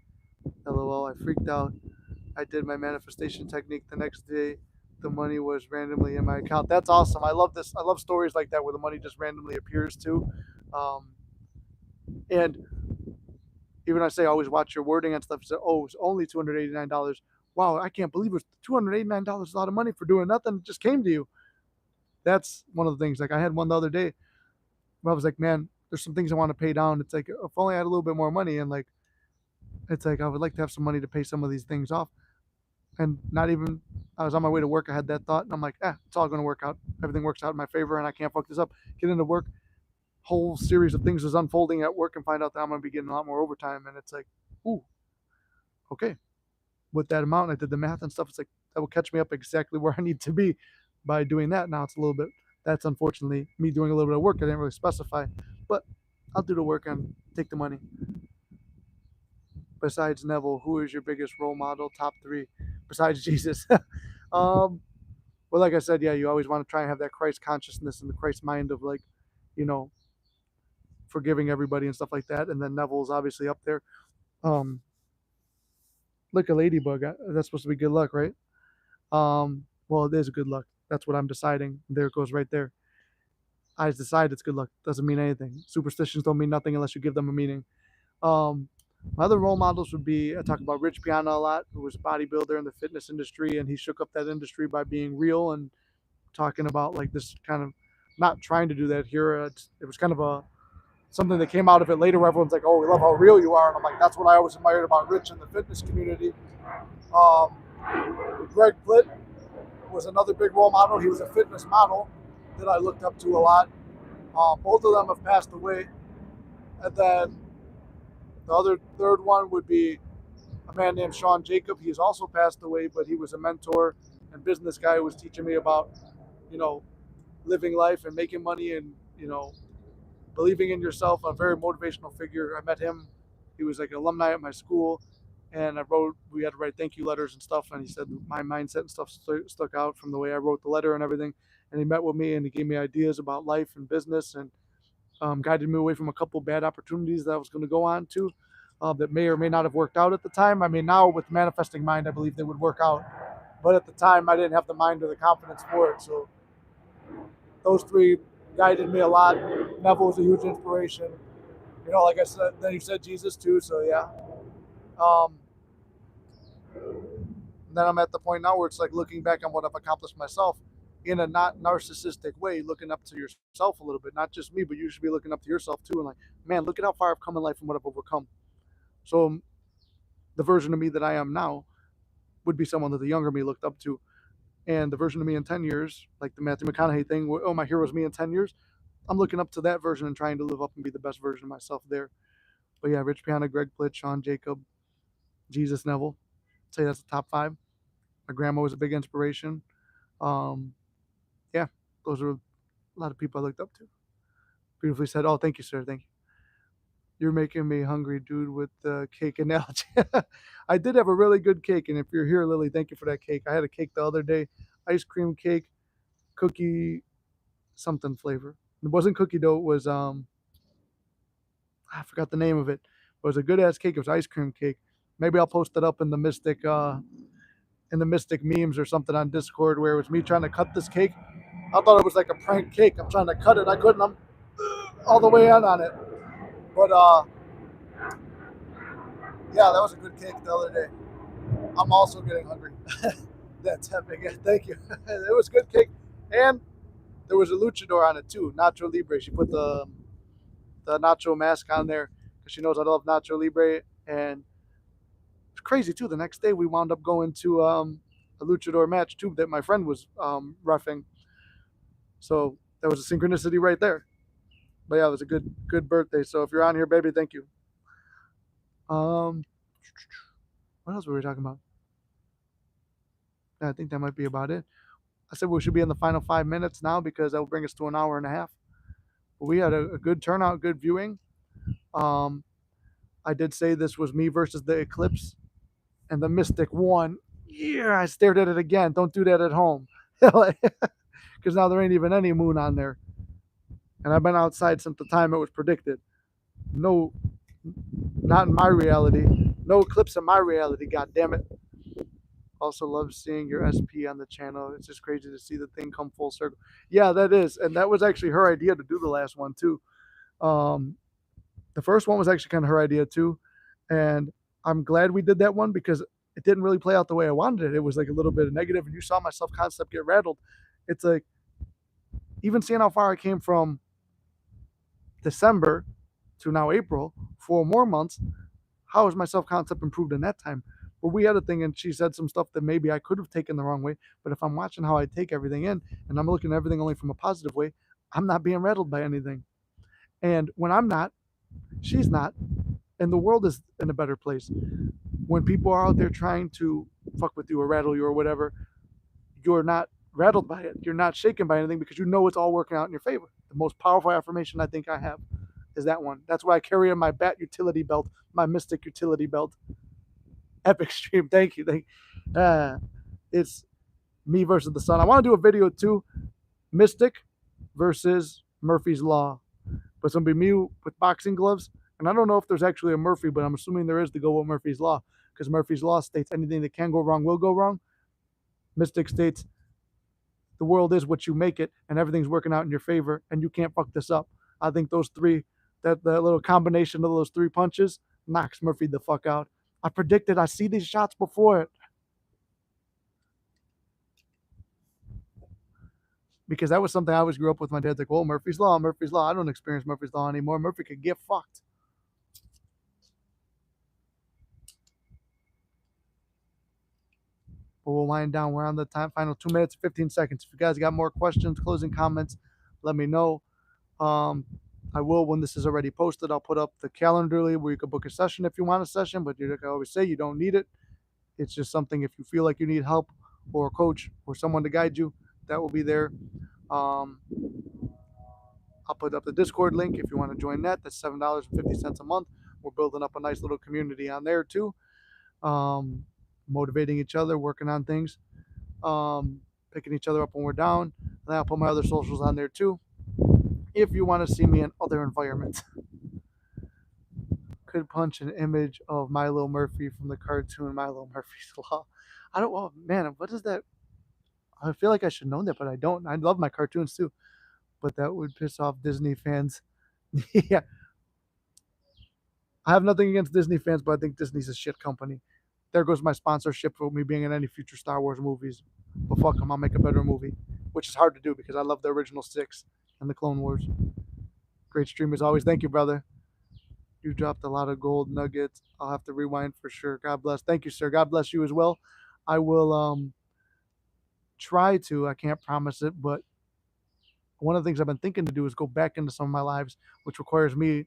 A: LOL. I freaked out. I did my manifestation technique the next day. The money was randomly in my account. That's awesome. I love this. I love stories like that where the money just randomly appears too. Um, and even I say always watch your wording and stuff. So, oh, it's only $289. Wow, I can't believe it was $289. A lot of money for doing nothing. It just came to you. That's one of the things. Like I had one the other day where I was like, man, there's some things I want to pay down. It's like if only I had a little bit more money, and like it's like I would like to have some money to pay some of these things off. And not even, I was on my way to work. I had that thought, and I'm like, it's all going to work out. Everything works out in my favor, and I can't fuck this up. Get into work, whole series of things is unfolding at work, and find out that I'm going to be getting a lot more overtime. And it's like, ooh, okay. With that amount, I did the math and stuff. It's like that will catch me up exactly where I need to be by doing that. Now it's a little bit. That's unfortunately me doing a little bit of work. I didn't really specify, but I'll do the work and take the money. Besides Neville, who is your biggest role model? Top three, besides Jesus. um, Well, like I said, yeah, you always want to try and have that Christ consciousness and the Christ mind of like, you know, forgiving everybody and stuff like that. And then Neville's obviously up there. Um, Look, a ladybug. That's supposed to be good luck, right? Well, it is good luck. That's what I'm deciding. There it goes right there. I decide it's good luck. Doesn't mean anything. Superstitions don't mean nothing unless you give them a meaning. Um, my other role models would be I talk about Rich Piana a lot, who was a bodybuilder in the fitness industry, and he shook up that industry by being real and talking about like this kind of not trying to do that here. It was kind of a something that came out of it later where everyone's like, oh, we love how real you are. And I'm like, that's what I always admired about Rich in the fitness community. Um, Greg Plitt was another big role model. He was a fitness model that I looked up to a lot. Both of them have passed away. And then the other third one would be a man named Sean Jacob. He's also passed away, but he was a mentor and business guy who was teaching me about, you know, living life and making money and, believing in yourself, a very motivational figure. I met him. He was like an alumni at my school, and we had to write thank you letters and stuff. And he said my mindset and stuff stuck out from the way I wrote the letter and everything. And he met with me and he gave me ideas about life and business and guided me away from a couple bad opportunities that I was going to go on to that may or may not have worked out at the time. I mean, now with the manifesting mind, I believe they would work out. But at the time, I didn't have the mind or the confidence for it. So those three guided me a lot. Neville was a huge inspiration. Like I said, then you said Jesus too. So yeah. Um, then I'm at the point now where it's like looking back on what I've accomplished myself in a not narcissistic way, looking up to yourself a little bit, not just me, but you should be looking up to yourself too. And like, man, look at how far I've come in life and what I've overcome. So the version of me that I am now would be someone that the younger me looked up to. And the version of me in 10 years, like the Matthew McConaughey thing, oh, my hero's me in 10 years. I'm looking up to that version and trying to live up and be the best version of myself there. But yeah, Rich Piana, Greg Plitt, Sean Jacob, Jesus Neville. I'd say that's the top five. My grandma was a big inspiration. Yeah, those are a lot of people I looked up to. Beautifully said. Oh, thank you, sir. Thank you. You're making me hungry, dude, with the cake analogy. I did have a really good cake, and if you're here, Lily, thank you for that cake. I had a cake the other day, ice cream cake, cookie, something flavor. It wasn't cookie dough. It was I forgot the name of it. It was a good ass cake. It was ice cream cake. Maybe I'll post it up in the Mystic memes or something on Discord where it was me trying to cut this cake. I thought it was like a prank cake. I'm trying to cut it. I couldn't. I'm all the way in on it. But yeah, that was a good cake the other day. I'm also getting hungry. That's epic. Thank you. It was good cake, and there was a luchador on it too. Nacho Libre. She put the Nacho mask on there because she knows I love Nacho Libre, and it's crazy too. The next day we wound up going to a luchador match too that my friend was roughing. So that was a synchronicity right there. But yeah, it was a good birthday. So if you're on here, baby, thank you. Um, what else were we talking about? Yeah, I think that might be about it. I said we should be in the final 5 minutes now because that will bring us to an hour and a half. But we had a good turnout, good viewing. Um, I did say this was me versus the Eclipse, and the Mystic won. Yeah, I stared at it again. Don't do that at home. Because now there ain't even any moon on there. And I've been outside since the time it was predicted. No, not in my reality. No eclipse in my reality, god damn it. Also love seeing your SP on the channel. It's just crazy to see the thing come full circle. Yeah, that is. And that was actually her idea to do the last one too. Um, the first one was actually kind of her idea too. And I'm glad we did that one because it didn't really play out the way I wanted it. It was like a little bit of negative, and you saw my self concept get rattled. It's like, even seeing how far I came from December to now April, 4 more months, how has my self concept improved in that time? Where we had a thing and she said some stuff that maybe I could have taken the wrong way, but if I'm watching how I take everything in and I'm looking at everything only from a positive way, I'm not being rattled by anything. And when I'm not, she's not, and the world is in a better place. When people are out there trying to fuck with you or rattle you or whatever, you're not rattled by it. You're not shaken by anything because you know it's all working out in your favor. The most powerful affirmation I think I have is that one. That's why I carry in my bat utility belt, my mystic utility belt. Epic stream. Thank you. It's me versus the sun. I want to do a video too. Mystic versus Murphy's Law. But it's going to be me with boxing gloves. And I don't know if there's actually a Murphy, but I'm assuming there is to go with Murphy's Law. Because Murphy's Law states anything that can go wrong will go wrong. Mystic states the world is what you make it, and everything's working out in your favor, and you can't fuck this up. I think those three, that little combination of those three punches knocks Murphy the fuck out. I predicted. I see these shots before it. Because that was something I always grew up with. My dad's like, well, Murphy's Law, Murphy's Law. I don't experience Murphy's Law anymore. Murphy could get fucked. But we'll wind down. We're on the time, final 2 minutes, 15 seconds. If you guys got more questions, closing comments, let me know. I will, when this is already posted, I'll put up the Calendly where you can book a session if you want a session, but like I always say, you don't need it. It's just something if you feel like you need help or a coach or someone to guide you, that will be there. I'll put up the Discord link if you want to join that. That's $7.50 a month. We're building up a nice little community on there too. Motivating each other, working on things, picking each other up when we're down. And I'll put my other socials on there too. If you want to see me in other environments. Could punch an image of Milo Murphy from the cartoon Milo Murphy's Law. I don't, oh man, what is that? I feel like I should know that, but I don't. I love my cartoons too. But that would piss off Disney fans. Yeah. I have nothing against Disney fans, but I think Disney's a shit company. There goes my sponsorship for me being in any future Star Wars movies. But fuck them, I'll make a better movie. Which is hard to do because I love the original 6 and the Clone Wars. Great stream as always. Thank you, brother. You dropped a lot of gold nuggets. I'll have to rewind for sure. God bless. Thank you, sir. God bless you as well. I will try to. I can't promise it, but one of the things I've been thinking to do is go back into some of my lives, which requires me.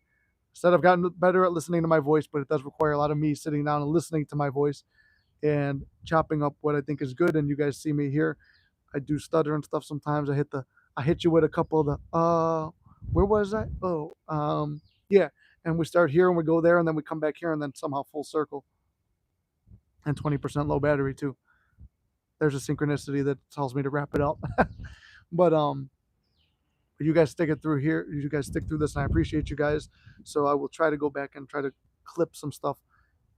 A: Instead, I've gotten better at listening to my voice, but it does require a lot of me sitting down and listening to my voice and chopping up what I think is good. And you guys see me here. I do stutter and stuff sometimes. I hit you with a couple of the where was I? Oh, yeah. And we start here and we go there and then we come back here and then somehow full circle. And 20% low battery too. There's a synchronicity that tells me to wrap it up. But you guys stick it through here. You guys stick through this, and I appreciate you guys. So I will try to go back and try to clip some stuff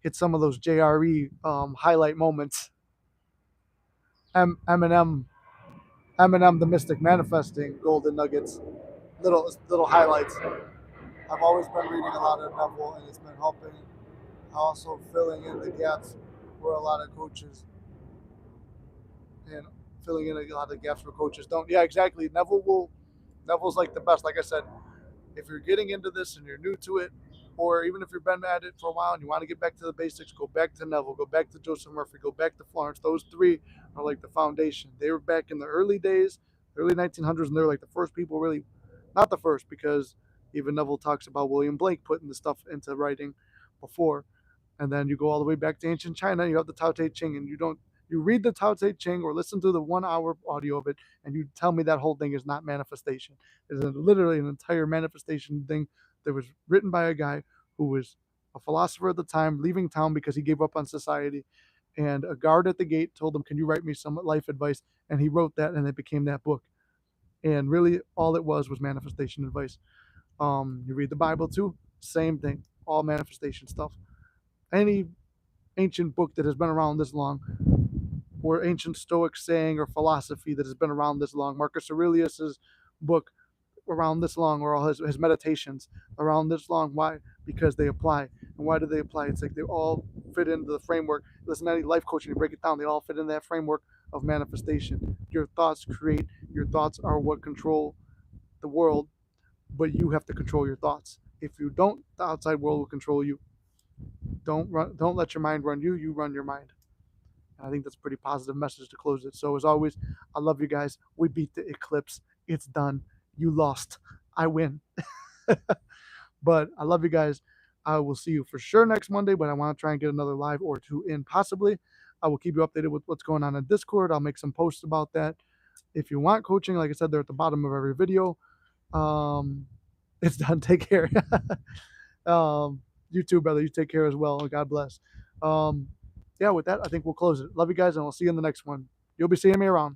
A: hit some of those JRE highlight moments. Eminem, Eminem, the Mystic manifesting golden nuggets, little highlights. I've always been reading a lot of Neville, and it's been helping. Also filling in the gaps where a lot of coaches and filling in a lot of gaps where coaches don't. Yeah, exactly. Neville's like the best. Like I said, if you're getting into this and you're new to it, or even if you've been at it for a while and you want to get back to the basics, go back to Neville, go back to Joseph Murphy, go back to Florence. Those three are like the foundation. They were back in the early days, early 1900s, and they're like the first people really, not the first, because even Neville talks about William Blake putting the stuff into writing before. And then you go all the way back to ancient China, you have the Tao Te Ching, and you read the Tao Te Ching or listen to the 1 hour audio of it, and you tell me that whole thing is not manifestation. It's literally an entire manifestation thing that was written by a guy who was a philosopher at the time, leaving town because he gave up on society. And a guard at the gate told him, "Can you write me some life advice?" And he wrote that, and it became that book. And really, all it was manifestation advice. You read the Bible too, same thing, all manifestation stuff. Any ancient book that has been around this long, or ancient Stoic saying or philosophy that has been around this long. Marcus Aurelius's book around this long, or all his meditations around this long. Why? Because they apply. And why do they apply? It's like they all fit into the framework. Listen to any life coaching, you break it down, they all fit in that framework of manifestation. Your thoughts create, your thoughts are what control the world, but you have to control your thoughts. If you don't, the outside world will control you. Don't let your mind run you, you run your mind. I think that's a pretty positive message to close it. So as always, I love you guys. We beat the Eclipse. It's done. You lost. I win. But I love you guys. I will see you for sure next Monday, but I want to try and get another live or two in possibly. I will keep you updated with what's going on in Discord. I'll make some posts about that. If you want coaching, like I said, they're at the bottom of every video. It's done. Take care. You too, brother. You take care as well. God bless. Yeah, with that, I think we'll close it. Love you guys, and I'll see you in the next one. You'll be seeing me around.